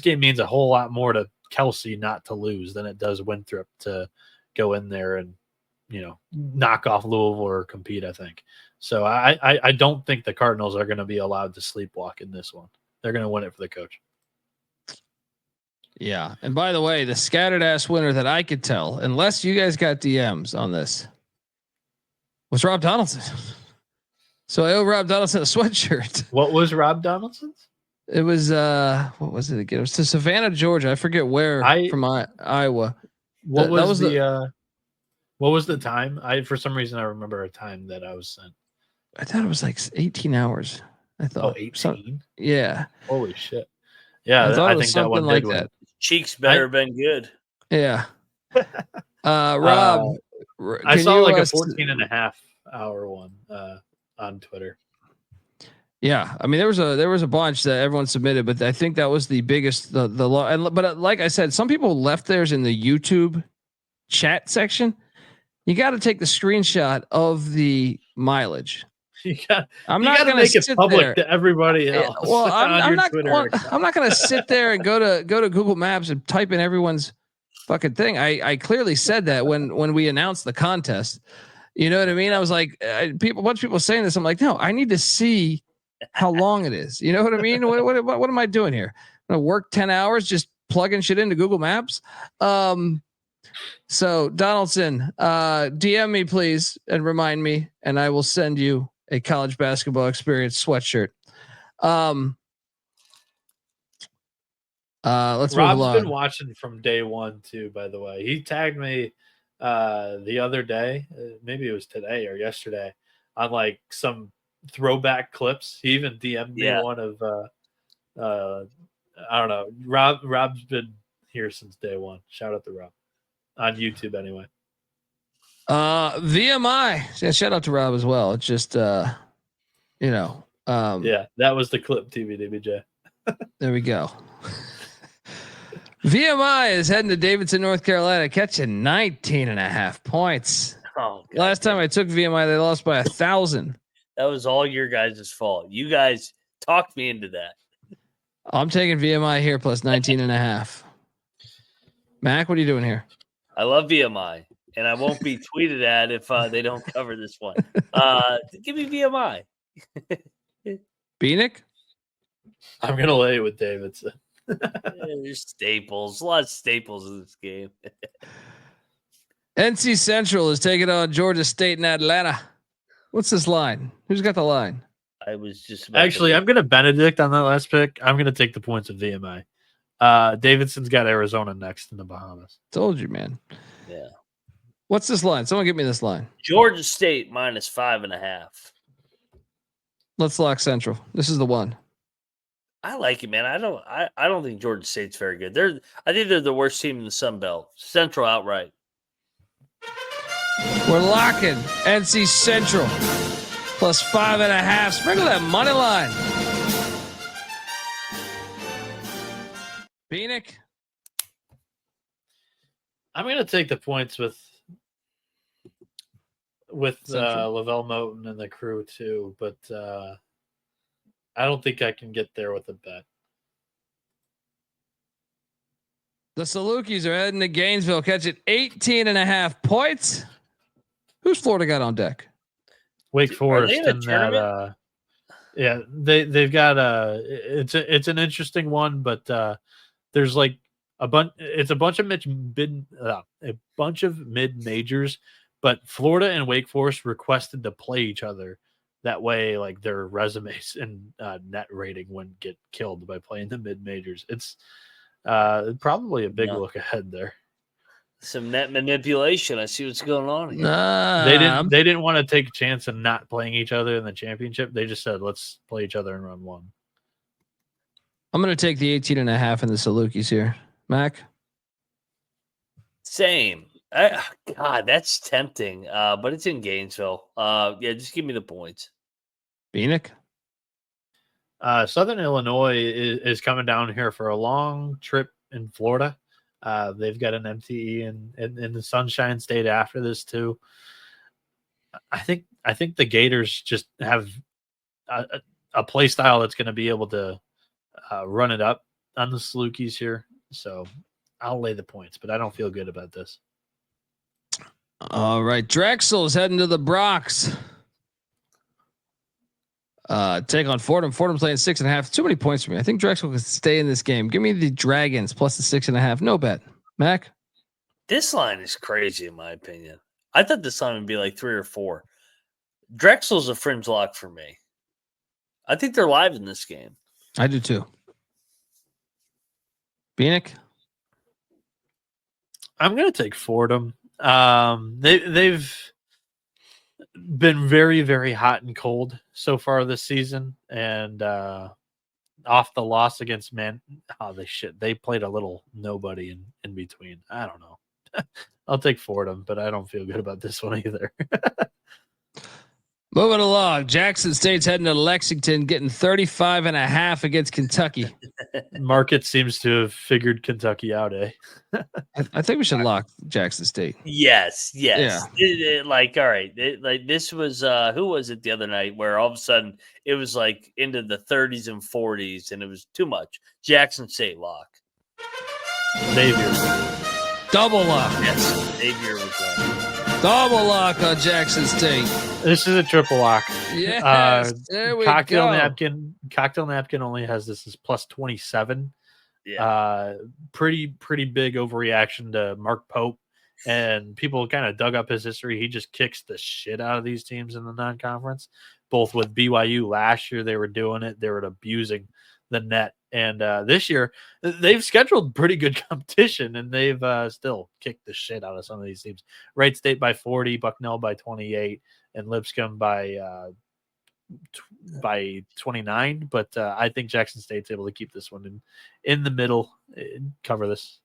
game means a whole lot more to Kelsey not to lose than it does Winthrop to go in there and knock off Louisville or compete. I think so. I don't think the Cardinals are going to be allowed to sleepwalk in this one. They're going to win it for the coach. Yeah. And by the way, the scattered ass winner that I could tell, unless you guys got DMs on this, was Rob Donaldson. So I owe Rob Donaldson a sweatshirt. What was Rob Donaldson's? It was what was it again? It was to Savannah, Georgia. I forget where from Iowa. What was the time? For some reason I remember a time that I was sent. I thought it was like 18 hours. I thought 18. Yeah. Holy shit. Yeah, I think that one like that. Cheeks better have been good. Yeah. Rob, I saw like a 14.5 hour one on Twitter. Yeah, I mean there was a bunch that everyone submitted, but I think that was the biggest. But like I said, some people left theirs in the YouTube chat section. You got to take the screenshot of the mileage. I'm not going to make it public there. To everybody else. Well, I'm not going to sit there and go to Google Maps and type in everyone's fucking thing. I clearly said that when we announced the contest. You know what I mean? I was like, a bunch of people saying this. I'm like, no, I need to see how long it is. You know what I mean? What am I doing here? I'm going to work 10 hours just plugging shit into Google Maps. So Donaldson, DM me please and remind me, and I will send you a college basketball experience sweatshirt. Let's move along. Rob's been watching from day one too, by the way. He tagged me the other day, maybe it was today or yesterday, on like some throwback clips. He even DM'd me one of I don't know. Rob's been here since day one. Shout out to Rob on YouTube anyway. VMI. Yeah, shout out to Rob as well. It's just yeah, that was the clip, TVDBJ. There we go. VMI is heading to Davidson, North Carolina, catching 19.5 points. Oh, God. Last time I took VMI, they lost by 1,000. That was all your guys' fault. You guys talked me into that. I'm taking VMI here plus 19.5. Mac, what are you doing here? I love VMI, and I won't be tweeted at if they don't cover this one. Give me VMI. Bieniek? I'm going to lay it with Davidson. There's staples. A lot of staples in this game. NC Central is taking on Georgia State in Atlanta. What's this line? Who's got the line? I was just actually, I'm going to Benedict on that last pick. I'm going to take the points of VMI. Davidson's got Arizona next in the Bahamas. Told you, man. Yeah. What's this line? Someone give me this line. Georgia State minus 5.5. Let's lock Central. This is the one. I like it, man. I don't think Georgia State's very good. I think they're the worst team in the Sun Belt. Central outright. We're locking NC Central plus 5.5. Sprinkle that money line. Bieniek? I'm going to take the points with Lavelle Moten and the crew too, but I don't think I can get there with a bet. The Salukis are heading to Gainesville, catching 18.5 points. Who's Florida got on deck? Wake Forest in that. Yeah, they've got it's an interesting one, but there's like a bunch. It's a bunch of mid majors, but Florida and Wake Forest requested to play each other. That way, like their resumes and net rating wouldn't get killed by playing the mid majors. It's probably a big look ahead there. Some net manipulation. I see what's going on here. They didn't want to take a chance of not playing each other in the championship. They just said, let's play each other in round one. I'm going to take the 18.5 in the Salukis here. Mac? Same. God, that's tempting. But it's in Gainesville. Yeah, just give me the points. Bieniek? Southern Illinois is coming down here for a long trip in Florida. They've got an MTE in the Sunshine State after this too. I think the Gators just have a play style that's going to be able to run it up on the Salukis here. So I'll lay the points, but I don't feel good about this. All right. Drexel's heading to the Brox. Take on Fordham. Fordham's playing 6.5. Too many points for me. I think Drexel can stay in this game. Give me the Dragons plus the 6.5. No bet. Mac? This line is crazy in my opinion. I thought this line would be like 3 or 4. Drexel's a fringe lock for me. I think they're live in this game. I do too. Bieniek? I'm going to take Fordham. They've been very, very hot and cold so far this season, and off the loss against they played a little nobody in between. I don't know. I'll take Fordham, but I don't feel good about this one either. Moving along, Jackson State's heading to Lexington, getting 35.5 against Kentucky. Market seems to have figured Kentucky out, eh? I think we should lock Jackson State. Yes. Yeah. All right. This was who was it the other night where all of a sudden it was like into the 30s and 40s and it was too much. Jackson State lock. Xavier. Double lock. Yes, Xavier was that. Double lock on Jackson State. This is a triple lock. Yes, there we go. Cocktail napkin only has this as plus 27. Yeah. Pretty big overreaction to Mark Pope, and people kind of dug up his history. He just kicks the shit out of these teams in the non-conference. Both with BYU last year, they were doing it. They were abusing the net. And this year, they've scheduled pretty good competition, and they've still kicked the shit out of some of these teams. Wright State by 40, Bucknell by 28, and Lipscomb by 29. But I think Jackson State's able to keep this one in the middle and cover this.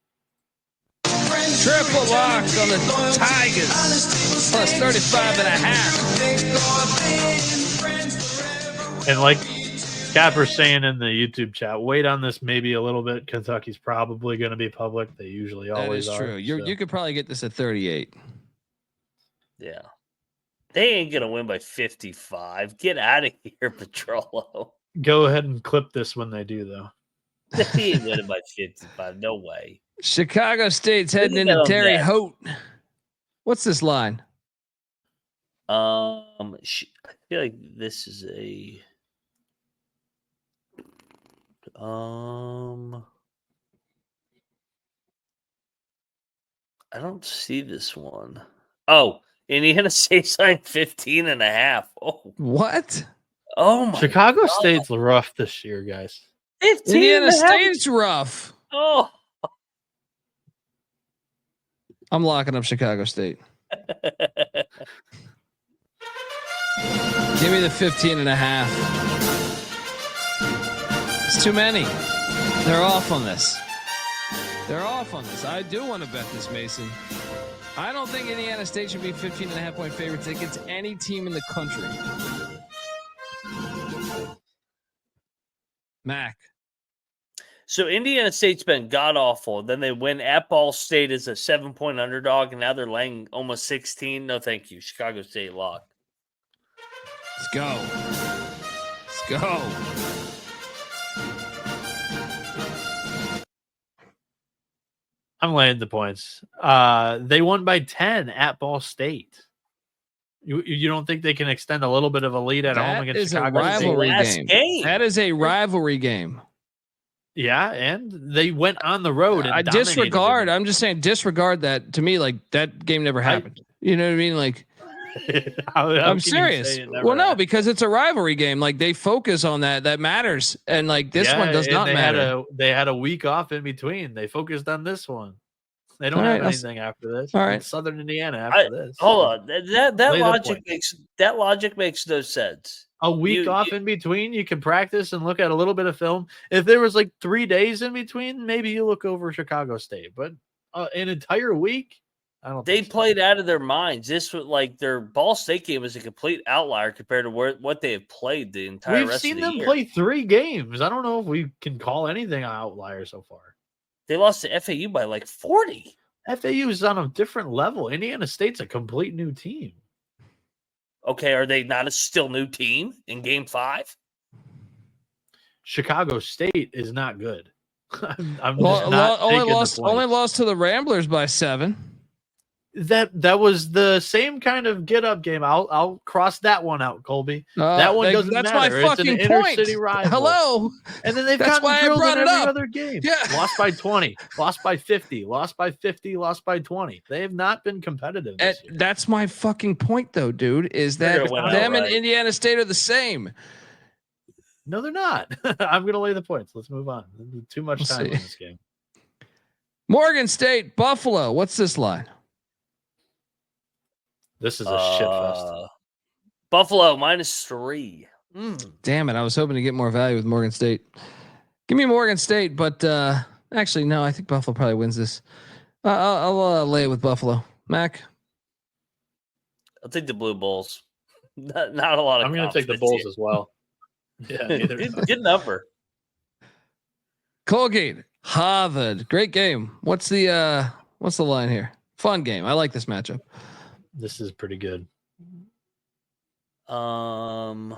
Triple lock on the Tigers plus 35.5. And like Capper's saying in the YouTube chat, wait on this maybe a little bit. Kentucky's probably going to be public. They usually always are. That is true. You could probably get this at 38. Yeah. They ain't going to win by 55. Get out of here, Petrollo. Go ahead and clip this when they do, though. They ain't winning by 55. No way. Chicago State's heading into Terre Haute. What's this line? I feel like this is a I don't see this one. Oh, Indiana State signed 15.5. Oh, what? Oh my Chicago God. State's rough this year, guys. 15. Indiana State's rough. Oh. I'm locking up Chicago State. Give me the 15.5. It's too many. They're off on this. I do want to bet this, Mason. I don't think Indiana State should be 15.5 point favorites against any team in the country. Mac. So Indiana State's been god awful. Then they win at Ball State as a 7-point underdog, and now they're laying almost 16. No, thank you. Chicago State lock. Let's go. I'm laying the points. They won by 10 at Ball State. You don't think they can extend a little bit of a lead at home against Chicago? That is a rivalry game. That is a rivalry game. Yeah, and they went on the road. And I'm just saying, disregard that. To me, like, that game never happened. You know what I mean? Like, I'm serious. Well, no, because it's a rivalry game. Like, they focus on that. That matters. And like this one does not matter. They had a week off in between. They focused on this one. They don't have anything after this. All right, Southern Indiana after this. Hold on. That logic makes no sense. A week off in between, you can practice and look at a little bit of film. If there was like 3 days in between, maybe you look over Chicago State. But an entire week, I don't. They played out of their minds. This was like their Ball State game was a complete outlier compared to what they have played the entire rest of the year. We've seen them play 3 games. I don't know if we can call anything an outlier so far. They lost to FAU by like 40. FAU is on a different level. Indiana State's a complete new team. Okay, are they not a still new team in Game 5? Chicago State is not good. Only lost to the Ramblers by 7. That was the same kind of get up game. I'll cross that one out, Colby. That one doesn't matter. That's my fucking point. It's an inner-city rival. Hello. And then they've gotten drilled in every other game. Yeah. Lost by 20, lost by 50, lost by 50, lost by 20. They have not been competitive this year. That's my fucking point, though, dude, is that them and Indiana State are the same. No, they're not. I'm going to lay the points. Let's move on. Too much time in this game. Morgan State, Buffalo. What's this line? This is a shit fest. Buffalo -3. Damn it. I was hoping to get more value with Morgan State. Give me Morgan State, but actually, no, I think Buffalo probably wins this. I'll lay it with Buffalo. Mac? I'll take the Blue Bulls. Not a lot of I'm going to take the Bulls as well. Yeah, good number. Colgate, Harvard. Great game. What's the line here? Fun game. I like this matchup. This is pretty good. Colgate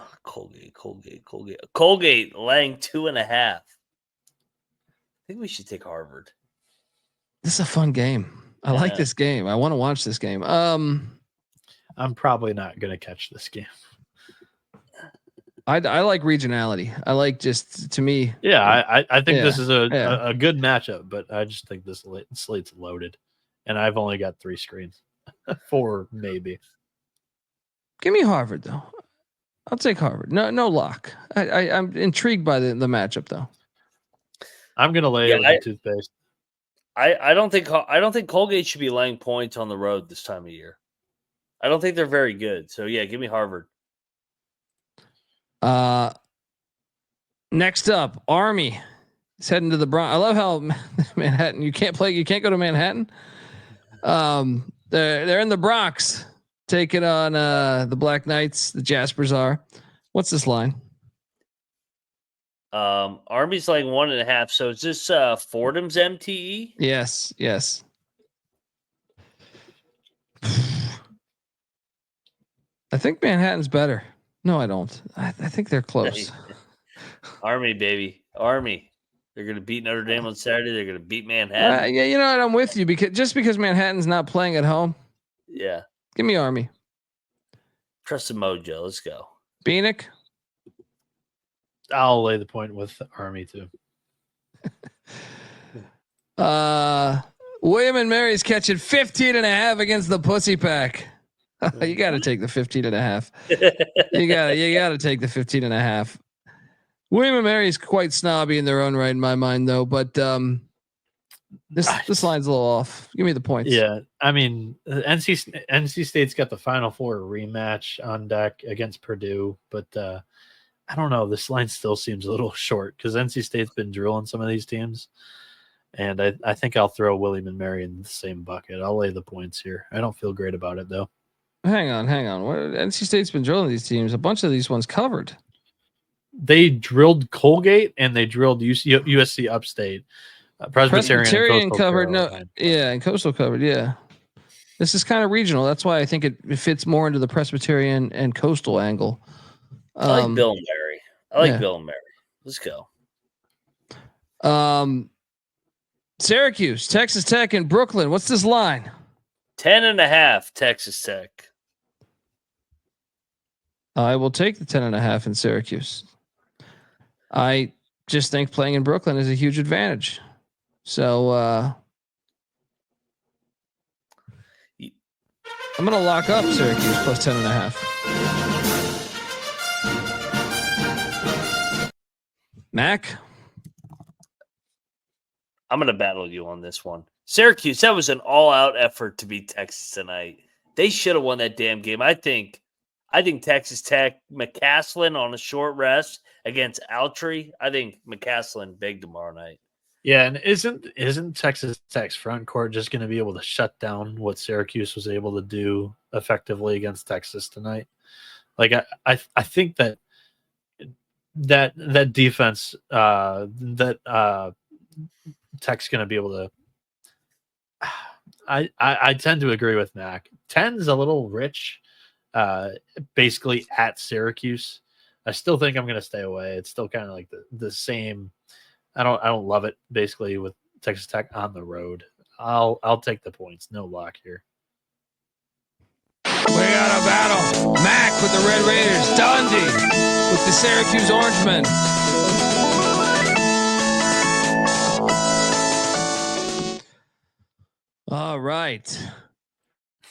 laying 2.5. I think we should take Harvard. This is a fun game. I like this game. I want to watch this game. I'm probably not going to catch this game. I like regionality. I like just, to me. Yeah, I think this is a good matchup, but I just think this slate's loaded, and I've only got 3 screens. 4 maybe. Give me Harvard though. I'll take Harvard. No lock. I'm intrigued by the matchup though. I'm gonna lay it with the toothpaste. I don't think Colgate should be laying points on the road this time of year. I don't think they're very good. So yeah, give me Harvard. Next up, Army is heading to the Bronx. I love how Manhattan. You can't go to Manhattan. They're in the Bronx taking on the Black Knights. The Jaspers are. What's this line? Army's like 1.5. So is this Fordham's MTE? Yes. I think Manhattan's better. No, I don't. I think they're close. Army, baby. Army. They're going to beat Notre Dame on Saturday. They're going to beat Manhattan. Yeah, you know what? I'm with you because Manhattan's not playing at home. Yeah. Give me Army. Trust the mojo. Let's go. Bieniek. I'll lay the point with Army too. William and Mary's catching 15.5 against the Pussy Pack. You got to take the 15.5. You got to take the 15.5. William and Mary's quite snobby in their own right, in my mind, though. But this line's a little off. Give me the points. Yeah, I mean, NC State's got the Final Four rematch on deck against Purdue, but I don't know. This line still seems a little short because NC State's been drilling some of these teams, and I think I'll throw William and Mary in the same bucket. I'll lay the points here. I don't feel great about it though. Hang on. NC State's been drilling these teams. A bunch of these ones covered. They drilled Colgate and they drilled USC Upstate. Presbyterian covered. And Coastal covered. Yeah. This is kind of regional. That's why I think it fits more into the Presbyterian and Coastal angle. I like Bill and Mary. Bill and Mary. Let's go. Syracuse, Texas Tech, and Brooklyn. What's this line? 10.5 Texas Tech. I will take the 10.5 in Syracuse. I just think playing in Brooklyn is a huge advantage. So I'm going to lock up Syracuse plus 10.5. Mac? I'm going to battle you on this one. Syracuse, that was an all-out effort to beat Texas tonight. They should have won that damn game. I think Texas Tech, McCaslin on a short rest against Altry. I think McCaslin big tomorrow night. Yeah, and isn't Texas Tech's front court just going to be able to shut down what Syracuse was able to do effectively against Texas tonight? Like I think that defense Tech's going to be able to. I tend to agree with Mac. 10 is a little rich. Basically at Syracuse. I still think I'm going to stay away. It's still kind of like the same. I don't love it basically with Texas Tech on the road. I'll take the points. No lock here. We got a battle. Mac with the Red Raiders. Dundee with the Syracuse Orangemen. All right.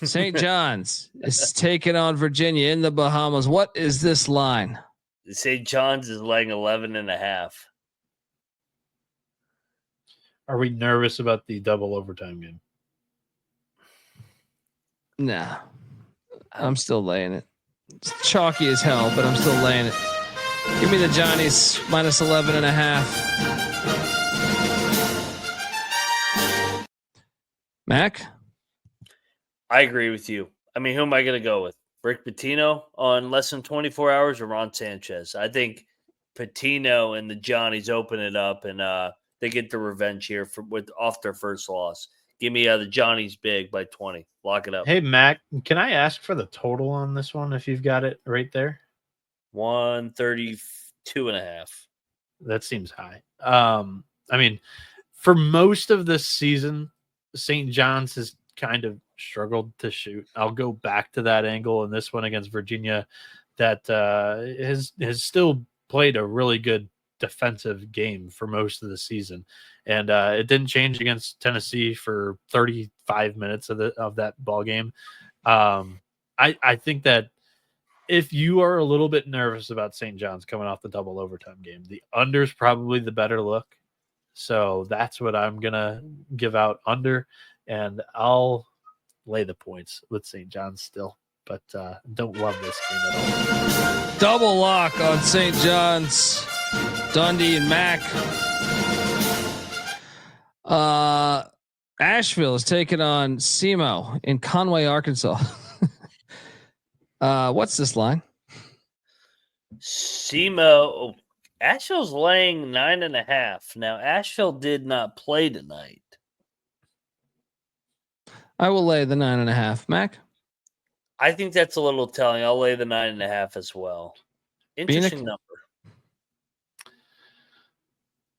St. John's is taking on Virginia in the Bahamas. What is this line? St. John's is laying 11.5. Are we nervous about the double overtime game? Nah. I'm still laying it. It's chalky as hell, but I'm still laying it. Give me the Johnnies minus 11.5. Mac? I agree with you. I mean, who am I going to go with? Rick Pitino on less than 24 hours or Ron Sanchez? I think Pitino and the Johnnies open it up and they get the revenge here off their first loss. Give me the Johnnies big by 20. Lock it up. Hey, Mac, can I ask for the total on this one if you've got it right there? 132.5. That seems high. I mean, for most of this season, St. John's has kind of struggled to shoot. I'll go back to that angle in this one against Virginia that has still played a really good defensive game for most of the season. And it didn't change against Tennessee for 35 minutes of that ball game. I think that if you are a little bit nervous about St. John's coming off the double overtime game, the under's probably the better look. So that's what I'm going to give out under, and I'll lay the points with St. John's still, but don't love this game at all. Double lock on St. John's, Dundee and Mac. Asheville is taking on SEMO in Conway, Arkansas. What's this line? SEMO. Asheville's laying 9.5. Now, Asheville did not play tonight. I will lay the 9.5. Mac? I think that's a little telling. I'll lay the 9.5 as well. Interesting number.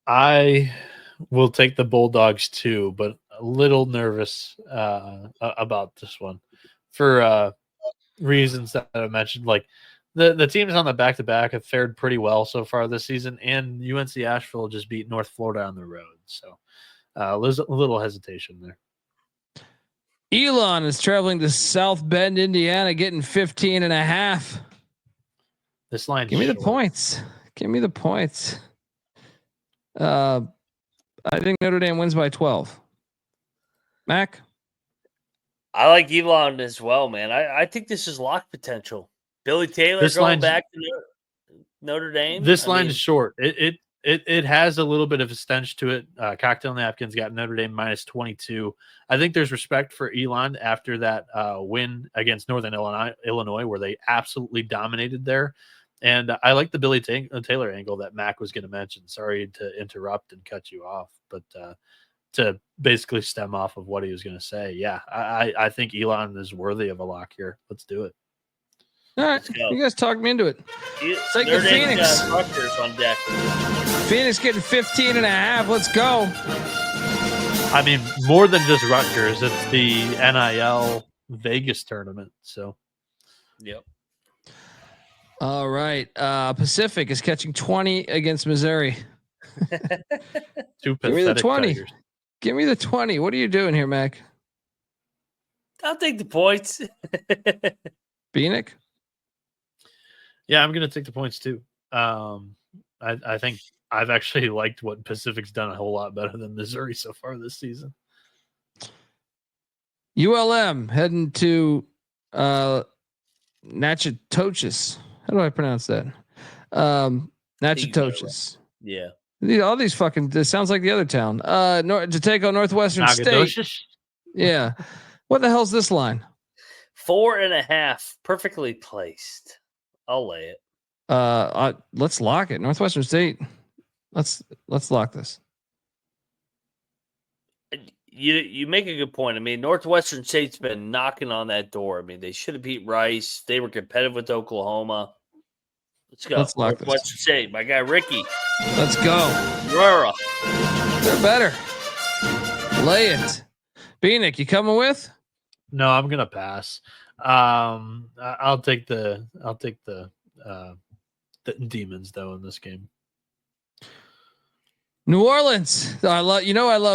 I will take the Bulldogs too, but a little nervous about this one for reasons that I mentioned. Like the teams on the back-to-back have fared pretty well so far this season, and UNC Asheville just beat North Florida on the road. So there's a little hesitation there. Elon is traveling to South Bend, Indiana, getting 15.5. This line. Give me the points. Give me the points. I think Notre Dame wins by 12. Mac? I like Elon as well, man. I think this is lock potential. Billy Taylor going back to Notre Dame. This line is short. It has a little bit of a stench to it. Cocktail Napkins got Notre Dame -22. I think there's respect for Elon after that win against Northern Illinois, where they absolutely dominated there. And I like the Billy Taylor angle that Mac was going to mention. Sorry to interrupt and cut you off, but to basically stem off of what he was going to say. Yeah, I think Elon is worthy of a lock here. Let's do it. All right, you guys talked me into it. It's like the Phoenix. Rutgers on deck. Phoenix getting 15.5. Let's go. I mean, more than just Rutgers. It's the NIL Vegas tournament. So, yep. All right. Pacific is catching 20 against Missouri. Give me the 20. Tigers. Give me the 20. What are you doing here, Mac? I'll take the points. Bieniek? Yeah, I'm going to take the points too. I think I've actually liked what Pacific's done a whole lot better than Missouri so far this season. ULM heading to Natchitoches. How do I pronounce that? Natchitoches. Yeah. All these fucking. This sounds like the other town. To take on Northwestern State. Yeah. What the hell's this line? 4.5. Perfectly placed. I'll lay it. Let's lock it. Northwestern State. Let's lock this. You make a good point. I mean, Northwestern State's been knocking on that door. I mean, they should have beat Rice. They were competitive with Oklahoma. Let's go. Let's lock Northwestern State. My guy Ricky. Let's go. Rora. They're better. Lay it. Bieniek, you coming with? No, I'm gonna pass. I'll take the Demons though in this game. New Orleans. I love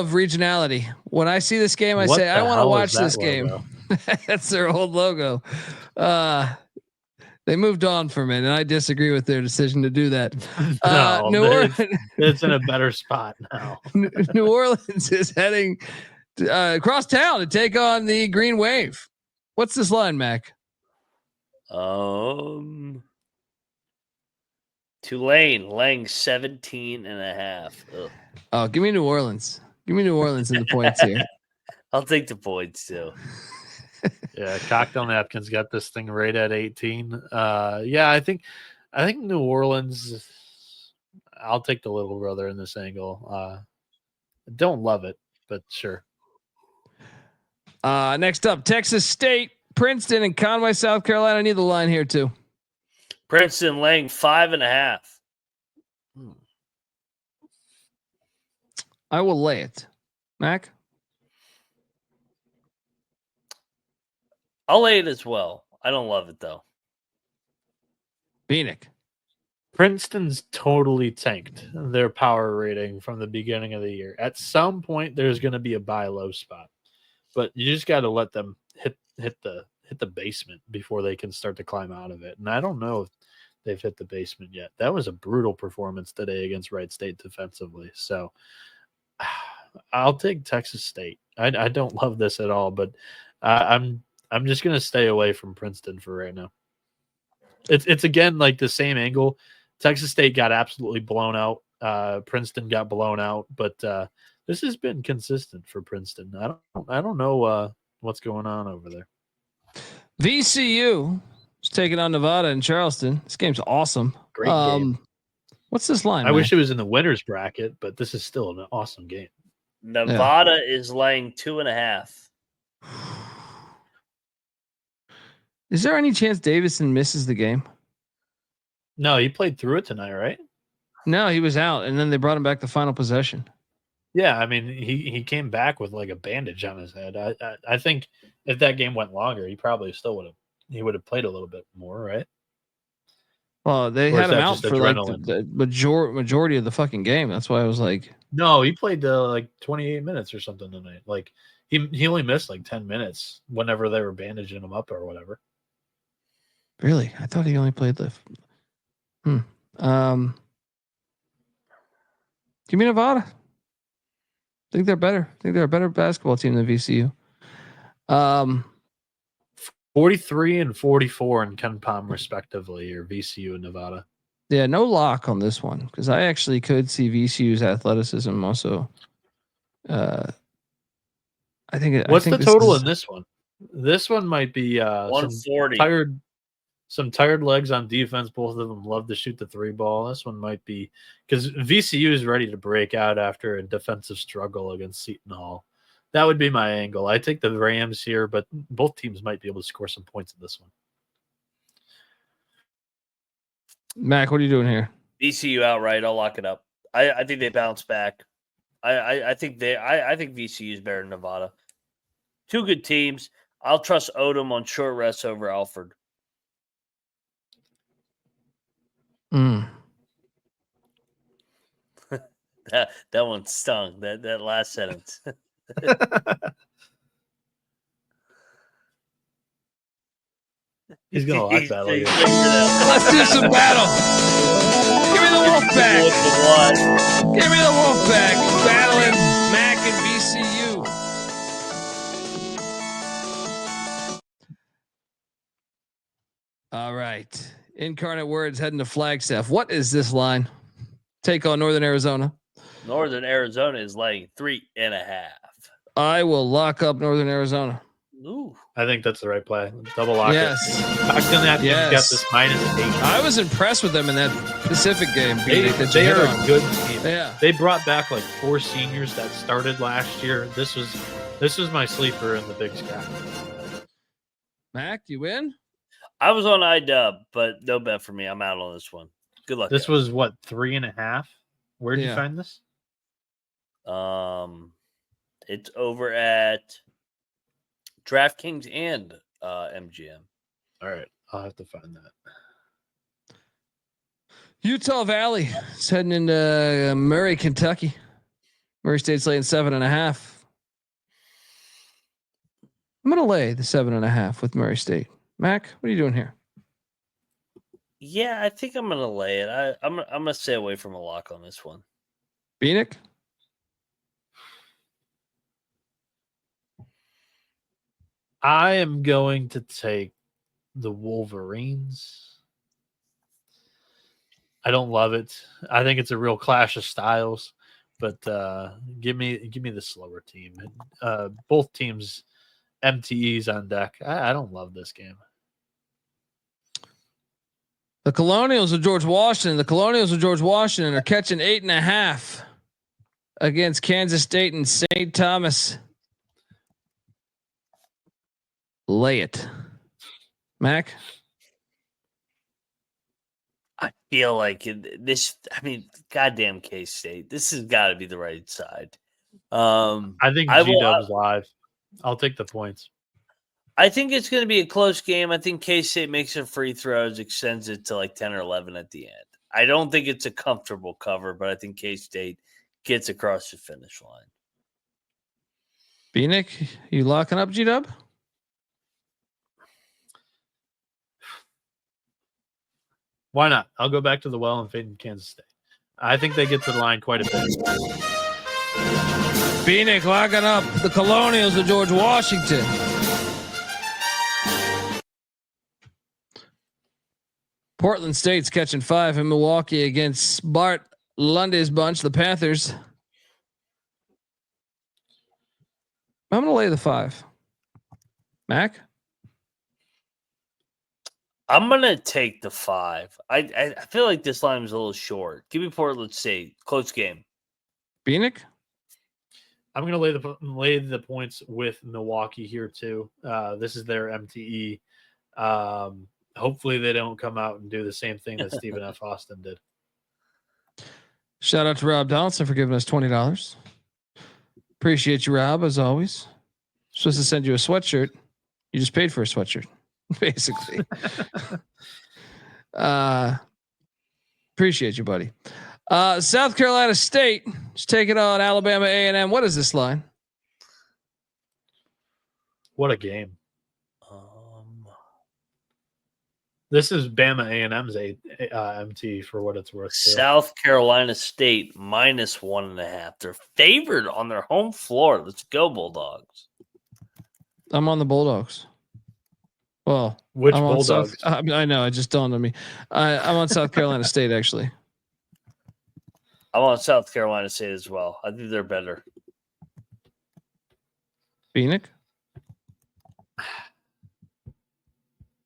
regionality. When I see this game, I say I want to watch this game. That's their old logo. They moved on from it, and I disagree with their decision to do that. New Orleans, it's in a better spot now. New Orleans is heading across town to take on the Green Wave. What's this line, Mac? Tulane laying 17.5. Ugh. Oh, give me New Orleans. Give me New Orleans in the points here. I'll take the points too. Yeah, Cocktail Napkins got this thing right at 18. Yeah, I think New Orleans. I'll take the little brother in this angle. Don't love it, but sure. Next up, Texas State, Princeton, and Conway, South Carolina. I need the line here too. Princeton laying 5.5. I will lay it. Mac? I'll lay it as well. I don't love it though. Bieniek. Princeton's totally tanked their power rating from the beginning of the year. At some point, there's going to be a buy low spot, but you just got to let them hit hit the basement before they can start to climb out of it. And I don't know if they've hit the basement yet. That was a brutal performance today against Wright State defensively. So I'll take Texas State. I don't love this at all, but I'm just going to stay away from Princeton for right now. It's again like the same angle. Texas State got absolutely blown out. Princeton got blown out, but this has been consistent for Princeton. I don't know what's going on over there. VCU is taking on Nevada in Charleston. This game's awesome. Great game. What's this line? I wish it was in the winners bracket, but this is still an awesome game. Nevada is laying 2.5. Is there any chance Davison misses the game? No, he played through it tonight, right? No, he was out, and then they brought him back the final possession. Yeah, I mean, he came back with like a bandage on his head. I think if that game went longer, he probably still would have played a little bit more, right? Well, they had him out for like the majority of the fucking game. That's why I was like, no, he played like 28 minutes or something tonight. Like he only missed like 10 minutes whenever they were bandaging him up or whatever. Really? I thought he only played the. Give me Nevada. I think they're better. I think they're a better basketball team than VCU. 43 and 44 in Ken Palm respectively, or VCU and Nevada. Yeah, no lock on this one because I actually could see VCU's athleticism also. I think. What's the total in this one? This one might be 140. Some tired legs on defense. Both of them love to shoot the 3 ball. This one might be because VCU is ready to break out after a defensive struggle against Seton Hall. That would be my angle. I take the Rams here, but both teams might be able to score some points in this one. Mac, what are you doing here? VCU outright. I'll lock it up. I think they bounce back. I think VCU is better than Nevada. Two good teams. I'll trust Odom on short rests over Alford. That one stung. That last sentence. He's gonna like that. Let's do some battle. Give me the Wolfpack. Give me the Wolfpack. Battling Mac and VCU. All right. Incarnate Words heading to Flagstaff. What is this line? Take on Northern Arizona. Northern Arizona is laying 3.5. I will lock up Northern Arizona. Ooh. I think that's the right play. Double lock. Yes. Got this -8. I was impressed with them in that Pacific game. They are a good team. Yeah. They brought back like 4 seniors that started last year. This was my sleeper in the Big Sky. Mac, you win? I was on IDub, but no bet for me. I'm out on this one. Good luck. This was what, 3.5? Where did you find this? It's over at DraftKings and MGM. All right, I'll have to find that. Utah Valley is heading into Murray, Kentucky. Murray State's laying 7.5. I'm going to lay the 7.5 with Murray State. Mac, what are you doing here? Yeah, I think I'm going to lay it. I'm going to stay away from a lock on this one. Bieniek? I am going to take the Wolverines. I don't love it. I think it's a real clash of styles, but give me the slower team. Both teams MTEs on deck. I don't love this game. The Colonials of George Washington. Are catching 8.5 against Kansas State and St. Thomas. Lay it. Mac? I feel like this. I mean, goddamn K-State. This has got to be the right side. I think G-Dub's live. I'll take the points. I think it's going to be a close game. I think K-State makes some free throws, extends it to like 10 or 11 at the end. I don't think it's a comfortable cover, but I think K-State gets across the finish line. Bieniek, you locking up G-Dub? Why not? I'll go back to the well and fade in Kansas State. I think they get to the line quite a bit. Bieniek locking up the Colonials of George Washington. Portland State's catching 5 in Milwaukee against Bart Lundy's bunch, the Panthers. I'm going to lay the 5. Mac? I'm going to take the 5. I feel like this line was a little short. Give me Portland State. Close game. Bieniek? I'm going to lay the points with Milwaukee here too. This is their MTE. Hopefully they don't come out and do the same thing that Stephen F. Austin did. Shout out to Rob Donaldson for giving us $20. Appreciate you, Rob, as always. Supposed to send you a sweatshirt. You just paid for a sweatshirt, basically. Appreciate you, buddy. South Carolina State is taking on Alabama A&M. What is this line? What a game. This is Bama A&M's MT for what it's worth. Too. South Carolina State -1.5. They're favored on their home floor. Let's go Bulldogs. I'm on the Bulldogs. Well, which Bulldogs? I know. It just dawned on me. I'm on South Carolina State, actually. I'm on South Carolina State as well. I think they're better. Bieniek?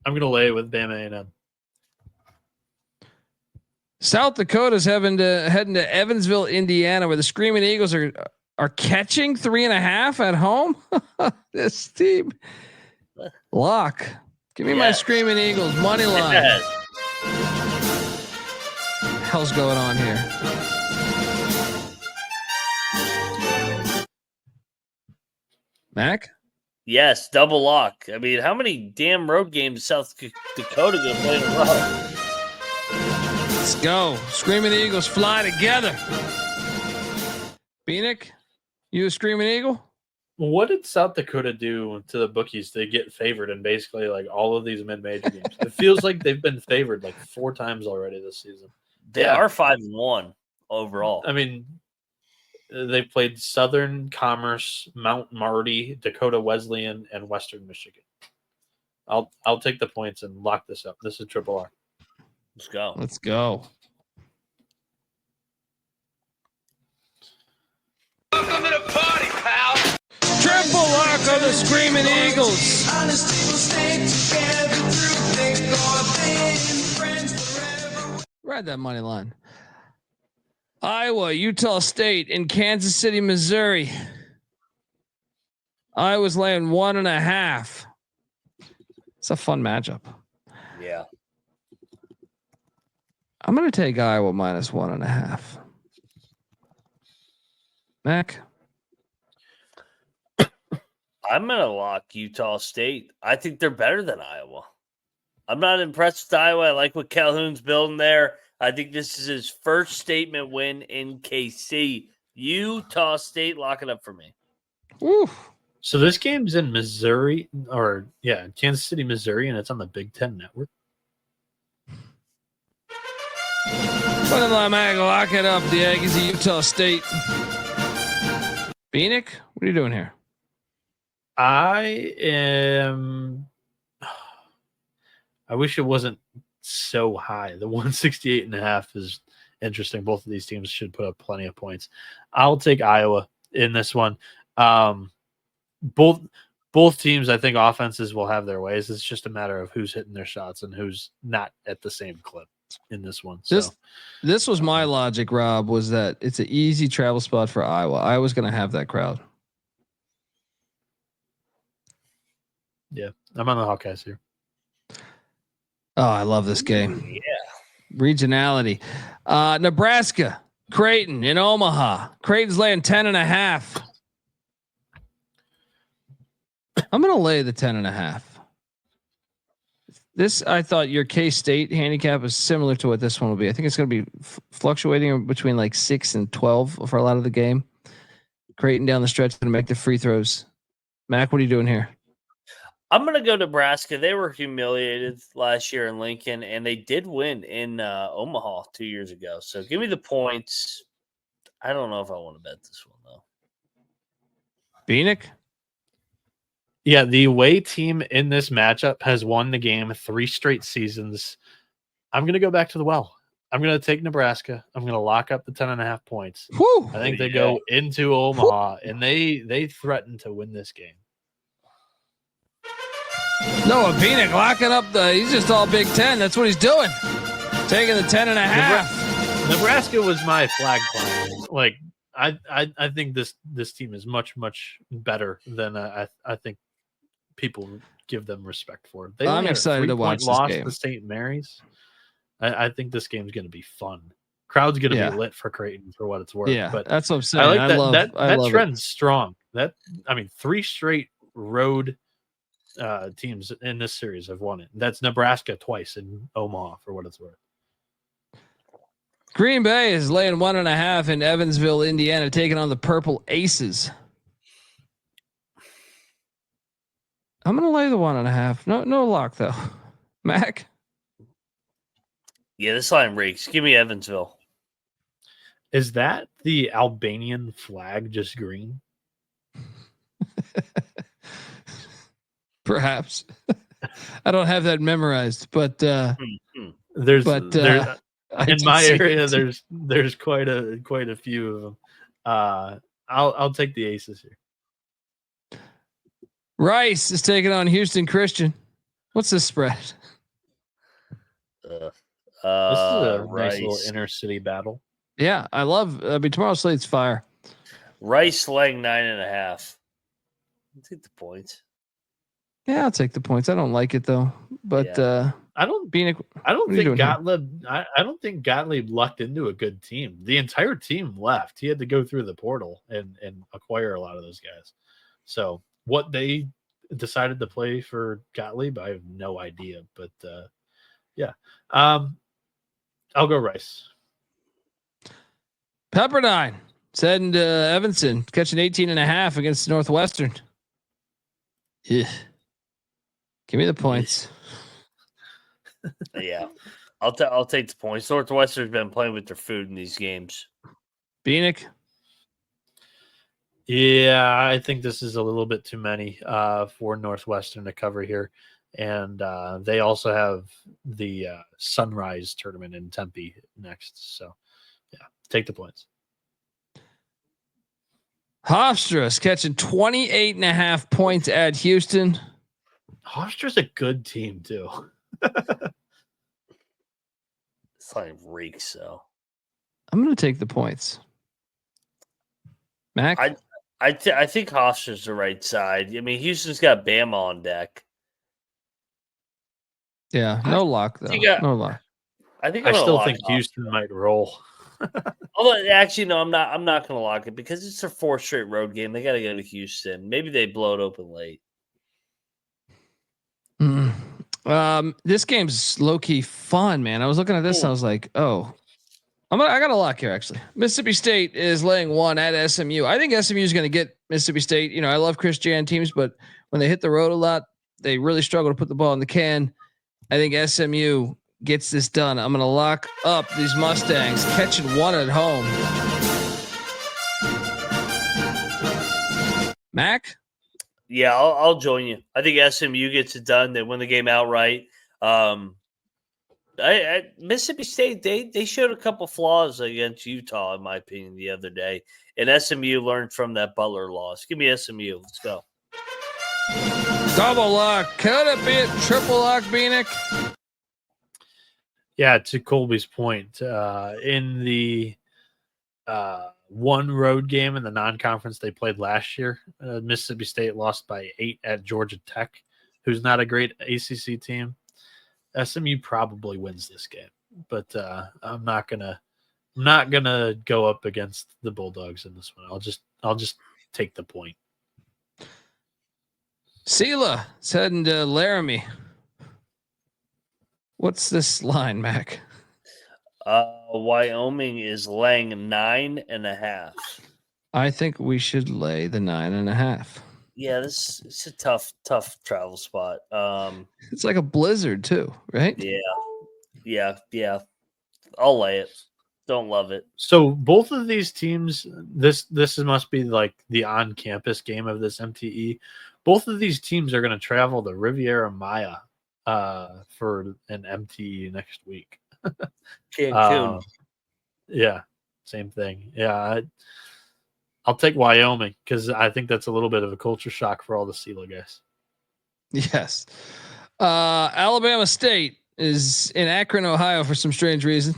I'm going to lay with Bama A&M. South Dakota's heading to Evansville, Indiana, where the Screaming Eagles are catching 3.5 at home. This team lock. Give me my Screaming Eagles money line. Hell's going on here? Mac? Yes, double lock. I mean, how many damn road games is South Dakota going to play in a row? Let's go. Screaming Eagles fly together. Bieniek, you a Screaming Eagle? What did South Dakota do to the bookies to get favored in basically like all of these mid-major games? It feels like they've been favored like 4 times already this season. They are 5-1 overall. I mean, they played Southern Commerce, Mount Marty, Dakota Wesleyan, and Western Michigan. I'll take the points and lock this up. This is triple R. Let's go. Let's go. Welcome to the party, pal. Triple lock on the Screaming Eagles. Ride that money line. Iowa, Utah State, in Kansas City, Missouri. Iowa's laying 1.5. It's a fun matchup. Yeah. I'm going to take Iowa -1.5. Mac? I'm going to lock Utah State. I think they're better than Iowa. I'm not impressed with Iowa. I like what Calhoun's building there. I think this is his first statement win in KC. Utah State, lock it up for me. Woo. So this game's in Missouri, Kansas City, Missouri, and it's on the Big Ten Network. Lock it up. The Aggies of Utah State. Bieniek, what are you doing here? I wish it wasn't so high. The 168.5 is interesting. Both of these teams should put up plenty of points. I'll take Iowa in this one. Both teams, I think offenses will have their ways. It's just a matter of who's hitting their shots and who's not at the same clip in this one. So this was my logic, Rob, was that it's an easy travel spot for Iowa. Iowa's going to have that crowd. Yeah, I'm on the Hawkeyes here. Oh, I love this game. Yeah. Regionality. Nebraska, Creighton in Omaha. Creighton's laying 10.5. I'm going to lay the 10.5. This, I thought your K-State handicap is similar to what this one will be. I think it's going to be fluctuating between like 6 and 12 for a lot of the game. Creighton down the stretch going to make the free throws. Mac, what are you doing here? I'm going to go Nebraska. They were humiliated last year in Lincoln, and they did win in Omaha 2 years ago. So give me the points. I don't know if I want to bet this one, though. Bieniek? Yeah, the away team in this matchup has won the game 3 straight seasons. I'm going to go back to the well. I'm going to take Nebraska. I'm going to lock up the 10.5 points. Whew. I think they go into Omaha, and they threaten to win this game. Noah Bieniek locking up he's just all Big Ten. That's what he's doing. Taking the 10.5. Nebraska was my flag player. Like, I think this team is much, much better than I think people give them respect for. I'm excited to watch this game. To St. Mary's. I think this game's going to be fun. Crowd's going to be lit for Creighton for what it's worth. Yeah, but that's what I'm saying. I like that trend's it. strong. 3 straight road teams in this series have won it. That's Nebraska twice in Omaha for what it's worth. Green Bay is laying 1.5 in Evansville, Indiana, taking on the Purple Aces. I'm going to lay the 1.5. No lock though. Mac? Yeah, this line reeks. Give me Evansville. Is that the Albanian flag just green? Perhaps. I don't have that memorized, but in my area there's quite a few of them. I'll take the Aces here. Rice is taking on Houston Christian. What's the spread? This is a nice little inner city battle. Yeah, tomorrow's slate's fire. Rice laying 9.5. I'll take the points. Yeah, I'll take the points. I don't like it though, but I don't think Gottlieb lucked into a good team. The entire team left. He had to go through the portal and acquire a lot of those guys. So what they decided to play for Gottlieb, I have no idea. But I'll go Rice. Pepperdine heading to Evanston, catching 18.5 against Northwestern. Yeah. Give me the points. Yeah, I'll take the points. Northwestern's been playing with their food in these games. Bieniek? Yeah, I think this is a little bit too many for Northwestern to cover here. And they also have the Sunrise tournament in Tempe next. So, yeah, take the points. Hofstra's catching 28.5 points at Houston. Hofstra's a good team, too. It's like reeks, so. I'm going to take the points. Mac? I think Hofstra's the right side. I mean, Houston's got Bama on deck. Yeah, no lock though. No lock. I still think Houston might roll. Although, actually, no, I'm not going to lock it because it's their 4th straight road game. They got to go to Houston. Maybe they blow it open late. This game's low key fun, man. I was looking at this and I was like, oh, I got a lock here. Actually, Mississippi State is laying 1 at SMU. I think SMU is going to get Mississippi State. You know, I love Chris Jan teams, but when they hit the road a lot, they really struggle to put the ball in the can. I think SMU gets this done. I'm going to lock up these Mustangs, catching 1 at home. Mac? Yeah, I'll join you. I think SMU gets it done. They win the game outright. Mississippi State, they showed a couple flaws against Utah, in my opinion, the other day. And SMU learned from that Butler loss. Give me SMU. Let's go. Double lock. Could it be a triple lock, Bieniek? Yeah, to Colby's point, in the one road game in the non-conference they played last year, Mississippi State lost by 8 at Georgia Tech, who's not a great ACC team. SMU probably wins this game, but I'm not gonna go up against the Bulldogs in this one. I'll just take the point. Sela is heading to Laramie. What's this line, Mac? Wyoming is laying 9.5. I think we should lay the 9.5. Yeah, it's a tough travel spot. It's like a blizzard too, right? Yeah. I'll lay it. Don't love it. So both of these teams, this must be like the on-campus game of this MTE. Both of these teams are going to travel to Riviera Maya for an MTE next week. Cancun. Yeah, same thing. Yeah, I'll take Wyoming because I think that's a little bit of a culture shock for all the SELA guys. Yes. Alabama State is in Akron, Ohio for some strange reason.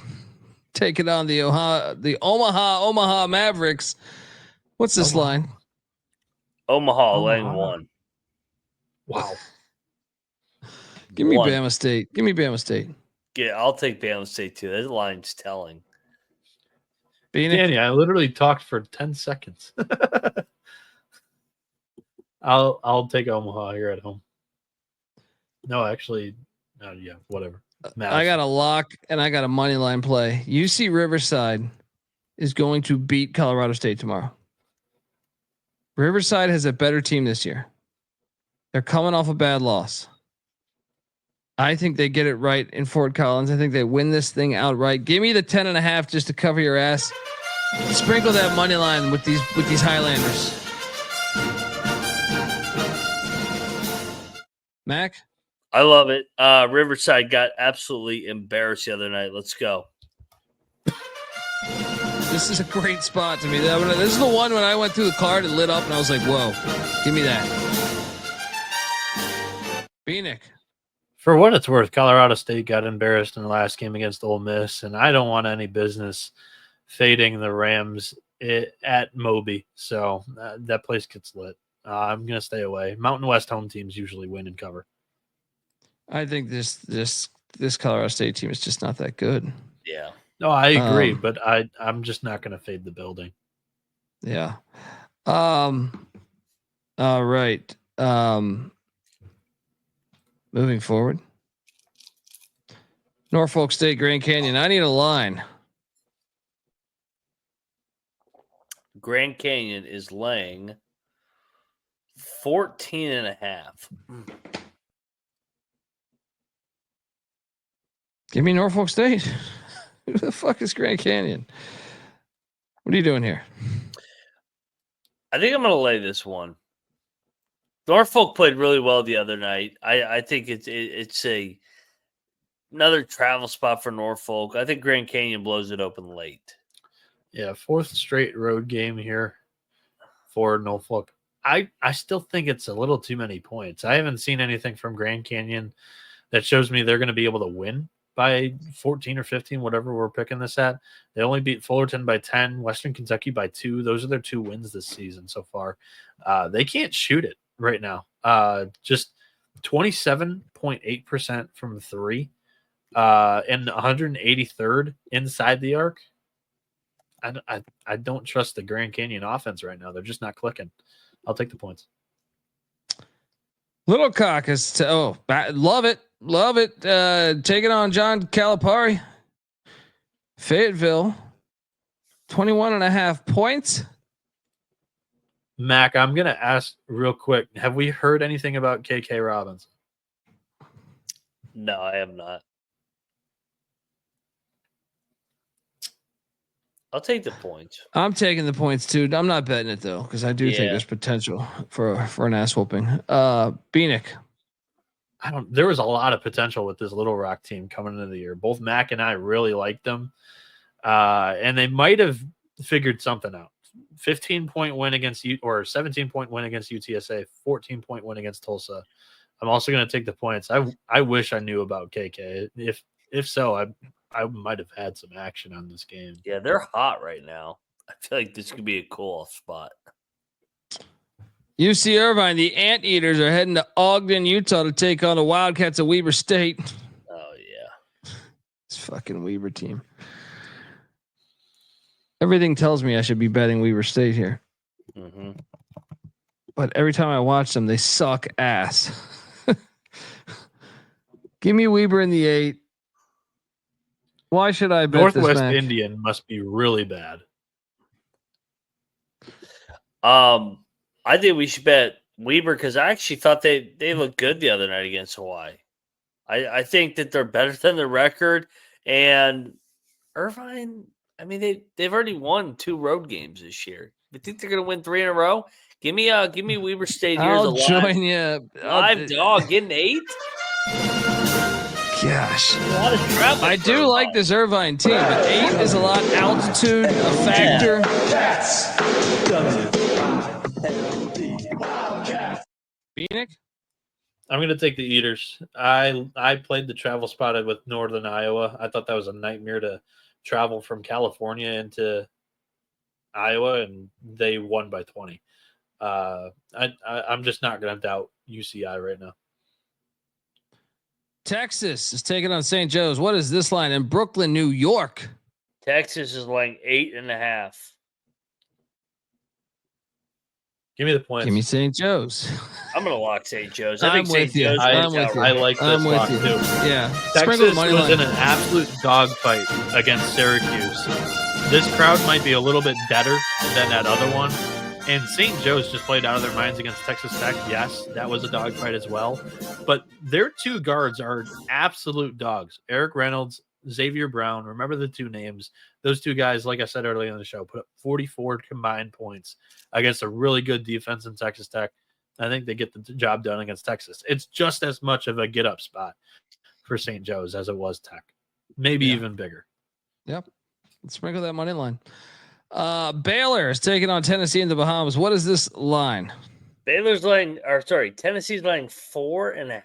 Taking on the Omaha Mavericks. What's this line? Omaha laying 1. Wow. Give me Bama State. Give me Bama State. Yeah, I'll take Bama State too. That line's telling. Danny, I literally talked for 10 seconds. I'll take Omaha here at home. No, actually, yeah, whatever. I got a lock and I got a money line play. UC Riverside is going to beat Colorado State tomorrow. Riverside has a better team this year. They're coming off a bad loss. I think they get it right in Fort Collins. I think they win this thing outright. Give me the 10.5 just to cover your ass. Sprinkle that money line with these Highlanders. Mac? I love it. Riverside got absolutely embarrassed the other night. Let's go. This is a great spot to me. This is the one when I went through the card and lit up and I was like, whoa, give me that. Bieniek. For what it's worth, Colorado State got embarrassed in the last game against Ole Miss, and I don't want any business fading the Rams at Moby. So that place gets lit. I'm going to stay away. Mountain West home teams usually win and cover. I think this Colorado State team is just not that good. Yeah. No, I agree, but I'm just not going to fade the building. Yeah. All right. Moving forward. Norfolk State, Grand Canyon. I need a line. Grand Canyon is laying 14.5. Give me Norfolk State. Who the fuck is Grand Canyon? What are you doing here? I think I'm going to lay this one. Norfolk played really well the other night. I think it's another travel spot for Norfolk. I think Grand Canyon blows it open late. Yeah, 4th straight road game here for Norfolk. I still think it's a little too many points. I haven't seen anything from Grand Canyon that shows me they're going to be able to win by 14 or 15, whatever we're picking this at. They only beat Fullerton by 10, Western Kentucky by 2. Those are their 2 wins this season so far. They can't shoot it right now. Just 27.8% from 3 and 183rd inside the arc. I don't trust the Grand Canyon offense right now. They're just not clicking. I'll take the points. Little Cock is love it. Taking on John Calipari. Fayetteville, 21.5 points. Mac, I'm going to ask real quick. Have we heard anything about KK Robinson? No, I have not. I'll take the points. I'm taking the points too. I'm not betting it though, because I do think there's potential for an ass whooping. Bieniek. There was a lot of potential with this Little Rock team coming into the year. Both Mac and I really liked them. And they might have figured something out. 15-point win against or 17-point win against UTSA, 14-point win against Tulsa. I'm also going to take the points. I wish I knew about KK. If so, I might have had some action on this game. Yeah, they're hot right now. I feel like this could be a cool off spot. UC Irvine, the Anteaters are heading to Ogden, Utah to take on the Wildcats of Weber State. Oh, yeah. This fucking Weber team. Everything tells me I should be betting Weber State here. Mm-hmm. But every time I watch them, they suck ass. Give me Weber in the 8. Why should I bet Northwest this Indian must be really bad. I think we should bet Weber, because I actually thought they looked good the other night against Hawaii. I think that they're better than the record. And Irvine, I mean, they've already won 2 road games this year. You think they're going to win 3 in a row? Give me Weber State here as a join you. Live dog getting 8. Gosh, A lot of travel I for do Irvine. like this Irvine team, but 8 is a lot. Altitude a factor. Bieniek? I'm going to take the Eaters. I played the travel spotted with Northern Iowa. I thought that was a nightmare to travel from California into Iowa, and they won by 20. I'm just not going to doubt UCI right now. Texas is taking on St. Joe's. What is this line in Brooklyn, New York? Texas is like 8.5. Give me the points. Give me St. Joe's. I'm going to lock St. Joe's. I'm think St. with you. Joe's I'm wins with you. I outright. like this I'm with lock you. too. Yeah. Texas money was line. in an absolute dogfight against Syracuse. This crowd might be a little bit better than that other one. And St. Joe's just played out of their minds against Texas Tech. Yes, that was a dogfight as well. But their 2 guards are absolute dogs. Eric Reynolds, Xavier Brown. Remember the 2 names. Those 2 guys, like I said earlier in the show, put up 44 combined points against a really good defense in Texas Tech. I think they get the job done against Texas. It's just as much of a get-up spot for St. Joe's as it was Tech. Maybe even bigger. Yep. Let's sprinkle that money line. Baylor is taking on Tennessee in the Bahamas. What is this line? Tennessee's laying 4.5.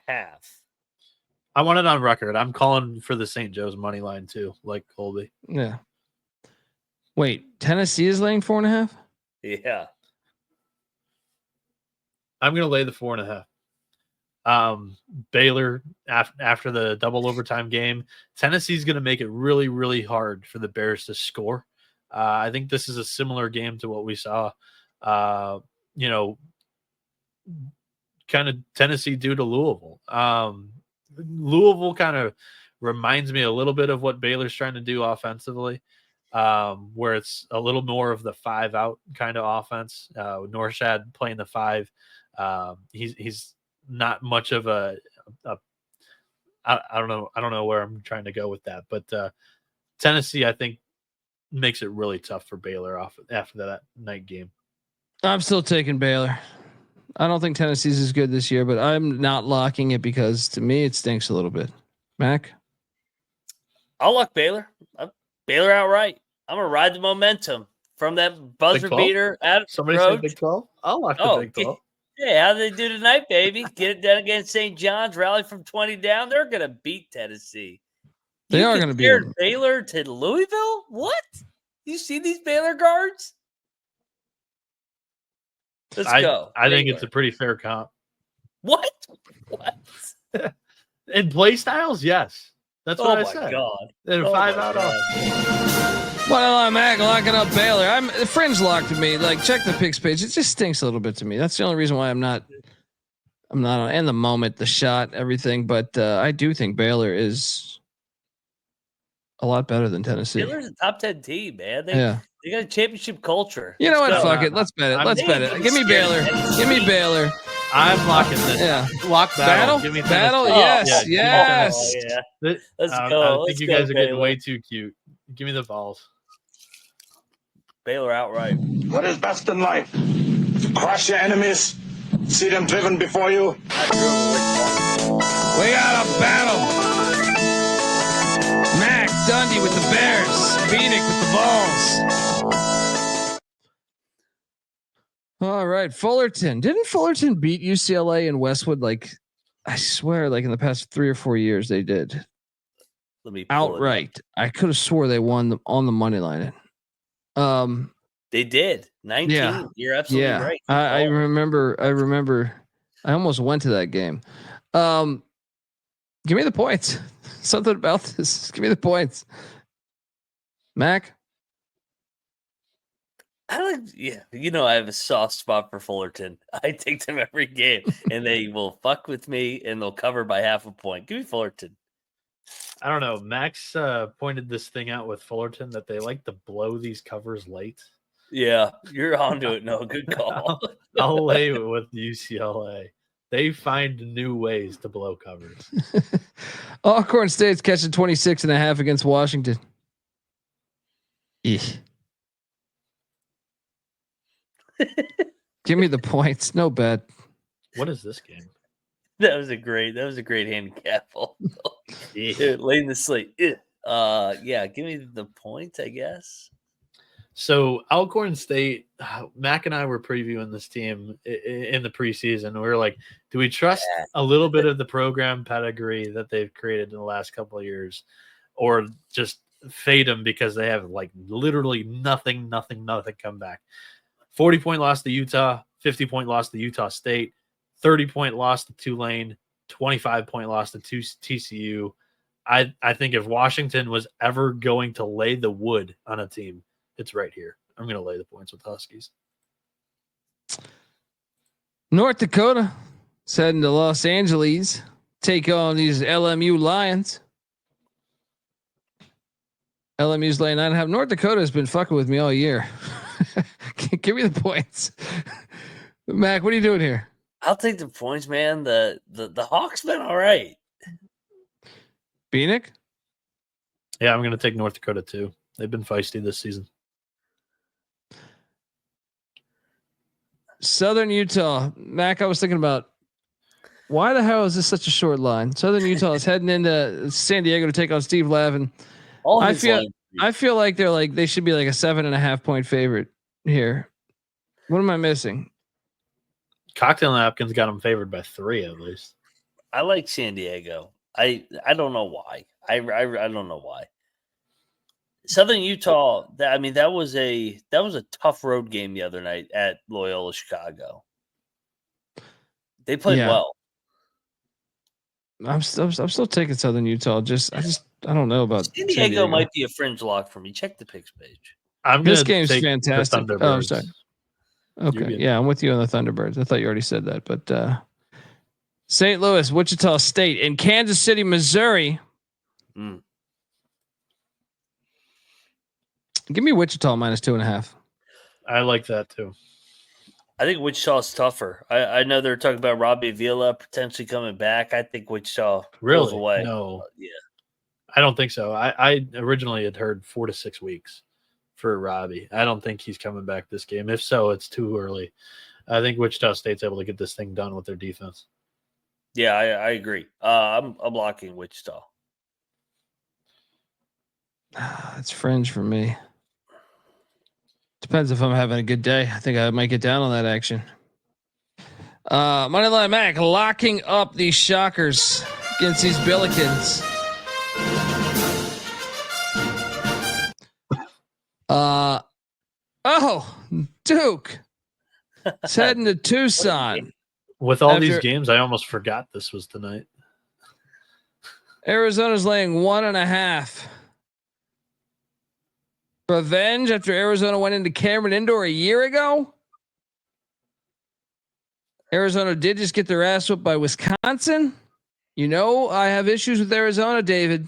I want it on record. I'm calling for the St. Joe's money line too, like Colby. Yeah. Wait, Tennessee is laying 4.5? Yeah. I'm going to lay the 4.5. Baylor after the double overtime game, Tennessee's going to make it really, really hard for the Bears to score. I think this is a similar game to what we saw, kind of Tennessee do to Louisville. Louisville kind of reminds me a little bit of what Baylor's trying to do offensively, where it's a little more of the 5-out kind of offense. Norshad playing the 5. He's not much of I don't know where I'm trying to go with that, but Tennessee, I think, makes it really tough for Baylor after that night game. I'm still taking Baylor. I don't think Tennessee's as good this year, but I'm not locking it because to me it stinks a little bit. Mac? I'll lock Baylor. Baylor outright. I'm going to ride the momentum from that buzzer beater. Somebody said Big 12? I'll lock the Big 12. Yeah, how do they do tonight, baby? Get it done against St. John's, rally from 20 down. They're going to beat Tennessee. They are going to beat them. Baylor to Louisville? What? You see these Baylor guards? Let's go. I think it's a pretty fair comp. What? In play styles, yes. That's what I said. Oh, my God. And 5-out off. Well, I'm locking up Baylor. I'm the fringe locked to me. Like, check the picks page. It just stinks a little bit to me. That's the only reason why I'm not on in the moment, the shot, everything. But I do think Baylor is a lot better than Tennessee. Baylor's a top 10 team, man. They got a championship culture. You know what? Fuck it. Let's bet it. Let's bet it. Give me Baylor. Give me Baylor. I'm locking this. Yeah. Lock battle. Battle. Give me battle. Tennessee. Yes. Oh, Yes. yeah. Let's I go. think you guys are getting way too cute. Give me the balls. Baylor outright. What is best in life? To crush your enemies, see them driven before you. We got a battle. Mac Dundee with the Bears. Bieniek with the balls. All right, Fullerton. Didn't Fullerton beat UCLA and Westwood? Like, I swear, like in the past 3 or 4 years, they did. Let me outright. I could have swore they won on the money line. They did 19. Yeah. You're absolutely right. I remember. I almost went to that game. Give me the points. Something about this. Give me the points. Mac. I have a soft spot for Fullerton. I take them every game, and they will fuck with me, and they'll cover by half a point. Give me Fullerton. I don't know. Max pointed this thing out with Fullerton that they like to blow these covers late. Yeah, you're onto it. No, good call. I'll lay with UCLA. They find new ways to blow covers. Alcorn State's catching 26.5 against Washington. Eesh. Give me the points. No bet. What is this game? That was a great handicap. Laying the slate. Yeah, give me the points, I guess. So Alcorn State, Mac and I were previewing this team in the preseason. We were like, do we trust a little bit of the program pedigree that they've created in the last couple of years, or just fade them because they have like literally nothing come back? 40-point loss to Utah, 50-point loss to Utah State, 30-point loss to Tulane, 25-point loss to TCU. I think if Washington was ever going to lay the wood on a team, it's right here. I'm going to lay the points with Huskies. North Dakota heading to Los Angeles, take on these LMU Lions. LMU's laying 9.5. North Dakota has been fucking with me all year. Give me the points. Mac, what are you doing here? I'll take the points, man. The Hawks been all right. Bieniek? Yeah, I'm going to take North Dakota too. They've been feisty this season. Southern Utah. Mac, I was thinking about why the hell is this such a short line? Southern Utah is heading into San Diego to take on Steve Lavin. I feel like they should be like a 7.5 point favorite here. What am I missing? Cocktail napkins got them favored by 3 at least. I like San Diego. I don't know why. I don't know why. Southern Utah. That was a tough road game the other night at Loyola Chicago. They played well. I'm still taking Southern Utah. I don't know about San Diego. Might be a fringe lock for me. Check the picks page. This game's fantastic. Oh, I'm sorry. Okay, yeah, I'm with you on the Thunderbirds. I thought you already said that, but St. Louis, Wichita State, and Kansas City, Missouri. Give me Wichita -2.5. I like that too. I think Wichita's tougher. I know they're talking about Robbie Avila potentially coming back. I think Wichita pulls away. No, yeah, I don't think so. I originally had heard 4 to 6 weeks for Robbie. I don't think he's coming back this game. If so, it's too early. I think Wichita State's able to get this thing done with their defense. Yeah, I agree. I'm locking Wichita. It's fringe for me. Depends if I'm having a good day. I think I might get down on that action. Moneyline Mac locking up these Shockers against these Billikens. Duke. It's heading to Tucson. With all these games, I almost forgot this was tonight. Arizona's laying 1.5. Revenge after Arizona went into Cameron Indoor a year ago. Arizona did just get their ass whooped by Wisconsin. You know, I have issues with Arizona, David,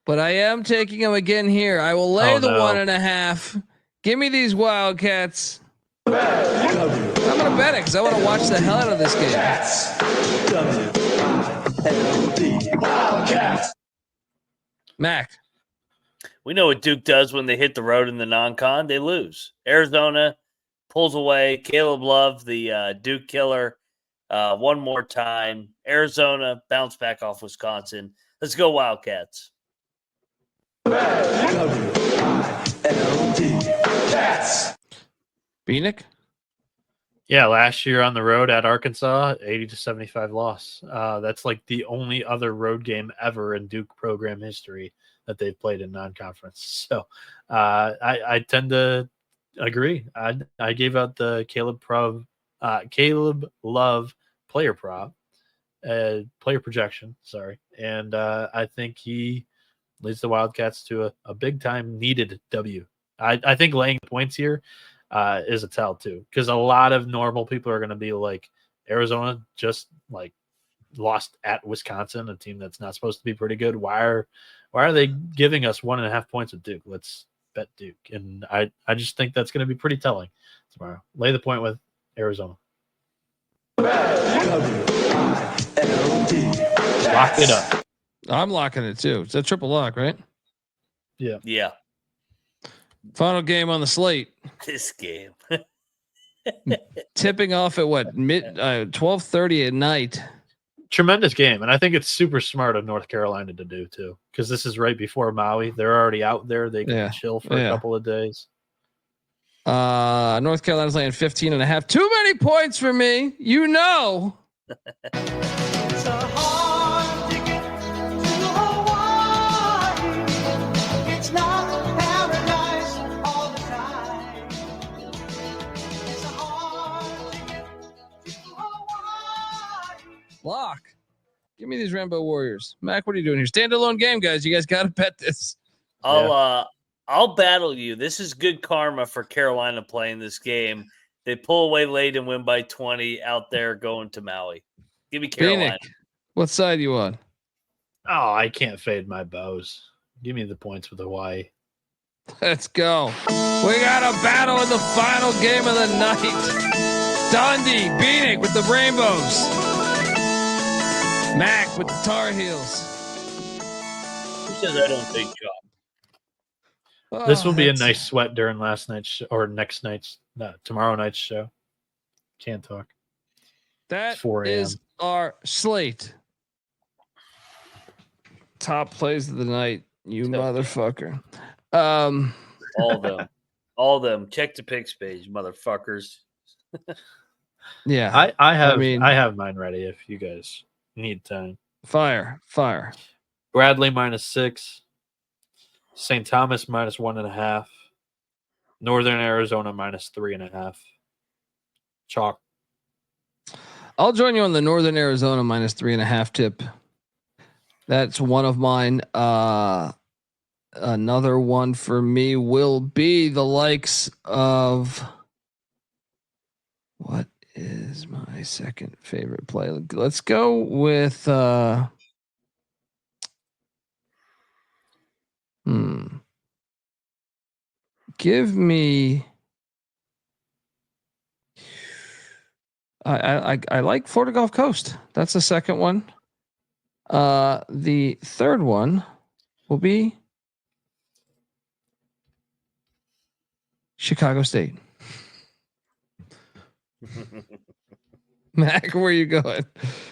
but I am taking them again here. I will lay 1.5. Give me these Wildcats. I'm going to bet it because I want to watch the hell out of this game. Mac. We know what Duke does when they hit the road in the non-con. They lose. Arizona pulls away. Caleb Love, the Duke killer, one more time. Arizona bounce back off Wisconsin. Let's go Wildcats. Bieniek? Yeah, last year on the road at Arkansas, 80-75 loss. That's like the only other road game ever in Duke program history that they've played in non-conference. So I tend to agree. I gave out the Caleb Love player prop, player projection. Sorry, and I think he leads the Wildcats to a big time needed W. I think laying points here is a tell too, because a lot of normal people are going to be like, Arizona just like lost at Wisconsin, a team that's not supposed to be pretty good. Why are they giving us 1.5 points with Duke? Let's bet Duke. And I just think that's going to be pretty telling tomorrow. Lay the point with Arizona. Lock it up. I'm locking it too. It's a triple lock, right? Yeah. Yeah. Final game on the slate. This game. Tipping off at what? 12:30 at night. Tremendous game. And I think it's super smart of North Carolina to do too, because this is right before Maui. They're already out there. They can chill for a couple of days. North Carolina's laying 15.5. Too many points for me. You know. It's a hard ticket to Hawaii. It's not paradise all the time. It's a hard ticket to Hawaii. Lock. Give me these Rainbow Warriors. Mac, what are you doing here? Standalone game, guys. You guys got to bet this. I'll battle you. This is good karma for Carolina playing this game. They pull away late and win by 20 out there going to Maui. Give me Carolina. Bieniek, what side you on? Oh, I can't fade my bows. Give me the points with Hawaii. Let's go. We got a battle in the final game of the night. Dundee, Bieniek with the Rainbows. Mac with the Tar Heels. Who says I don't take job? This will be a nice sweat during last night's or next night's, tomorrow night's show. Can't talk. That 4 is our slate. Top plays of the night, you motherfucker. All them. Check the picks page, motherfuckers. Yeah, I have mine ready if you guys need time. Fire. Bradley -6. St. Thomas -1.5. Northern Arizona -3.5. Chalk. I'll join you on the Northern Arizona -3.5 tip. That's one of mine. Another one for me will be the likes of, what is my second favorite play? Let's go with give me. I like Florida Gulf Coast. That's the second one. The third one will be Chicago State. Mac, where are you going?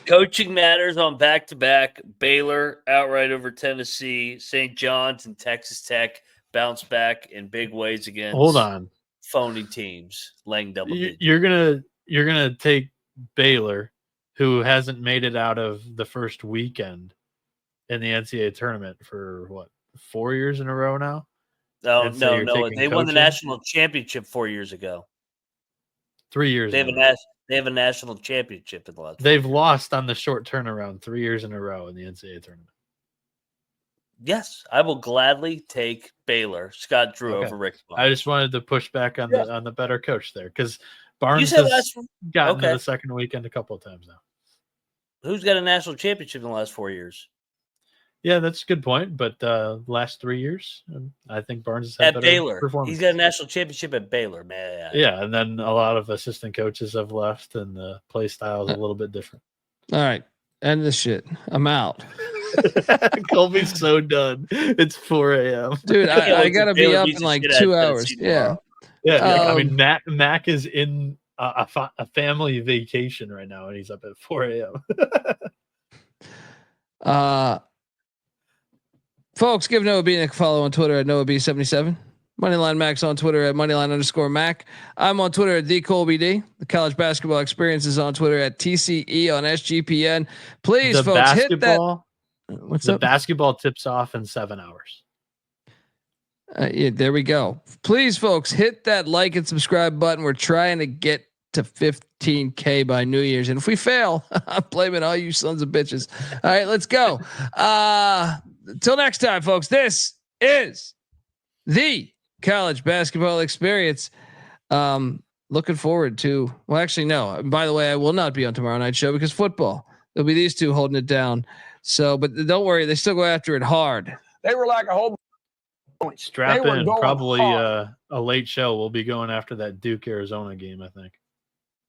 Coaching matters on back-to-back. Baylor outright over Tennessee. St. John's and Texas Tech bounce back in big ways against. Hold on. Phony teams laying double digits. You're gonna take Baylor, who hasn't made it out of the first weekend in the NCAA tournament for what, 4 years in a row now? No. They won the national championship 4 years ago. 3 years. They have a national championship in the last. They've lost on the short turnaround 3 years in a row in the NCAA tournament. Yes, I will gladly take Baylor. Scott Drew over Rick. I just wanted to push back on the better coach there, because Barnes has gotten to the second weekend a couple of times now. Who's got a national championship in the last 4 years? Yeah, that's a good point. But last 3 years, I think Barnes has had at Baylor. performance. He's got a national championship at Baylor, man. Yeah, and then a lot of assistant coaches have left, and the play style is a little bit different. All right, end this shit. I'm out. Colby's so done. It's 4 a.m. Dude, I gotta be up in like 2 hours. Yeah. I mean, Mac is in a family vacation right now, and he's up at 4 a.m. Folks, give Noah Bieniek a follow on Twitter at NoahB77. Moneyline Max on Twitter at Moneyline_Mac. I'm on Twitter at TheColbyD. The college basketball experience is on Twitter at TCE on SGPN. Please, folks, hit that. What's up? Basketball tips off in 7 hours. Yeah, there we go. Please, folks, hit that like and subscribe button. We're trying to get to 15K by New Year's, and if we fail, I'm blaming all you sons of bitches. All right, let's go. Till next time, folks. This is the college basketball experience. Looking forward to. Well, actually, no. By the way, I will not be on tomorrow night's show because football. There'll be these two holding it down. So, but don't worry, they still go after it hard. They were like a whole Strap They were in. going Probably hard. a late show. We'll be going after that Duke Arizona game, I think.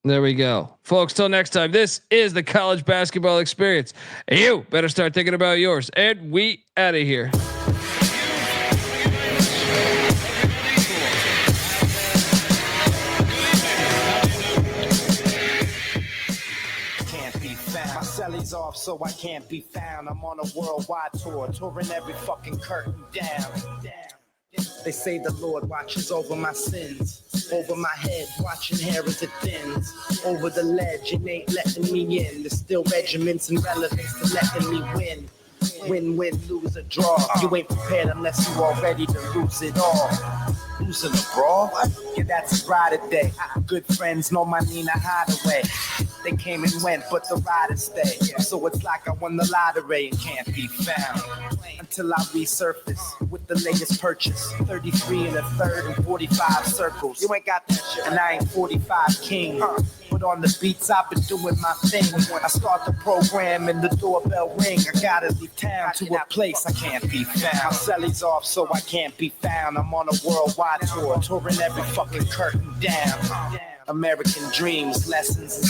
There we go, folks. Till next time, this is the college basketball experience. You better start thinking about yours. And we out of here. My celly's off, so I can't be found. I'm on a worldwide tour, touring every fucking curtain down. They say the Lord watches over my sins, over my head, watching hair as it thins. Over the ledge, it ain't letting me in. There's still regiments and relevance to letting me win. Win, lose or draw. You ain't prepared unless you all ready to lose it all. Losing a brawl? Yeah, that's a ride today. Good friends know my Nina Hideaway. They came and went, but the riders stay. So it's like I won the lottery and can't be found until I resurface with the latest purchase. 33 and a third and 45 circles. You ain't got that shit, and I ain't 45 king. But on the beats, I've been doing my thing. When I start the program and the doorbell ring, I gotta leave town to a place I can't be found. My celly's off, so I can't be found. I'm on a worldwide tour, touring every fucking curtain down. American dreams, lessons, and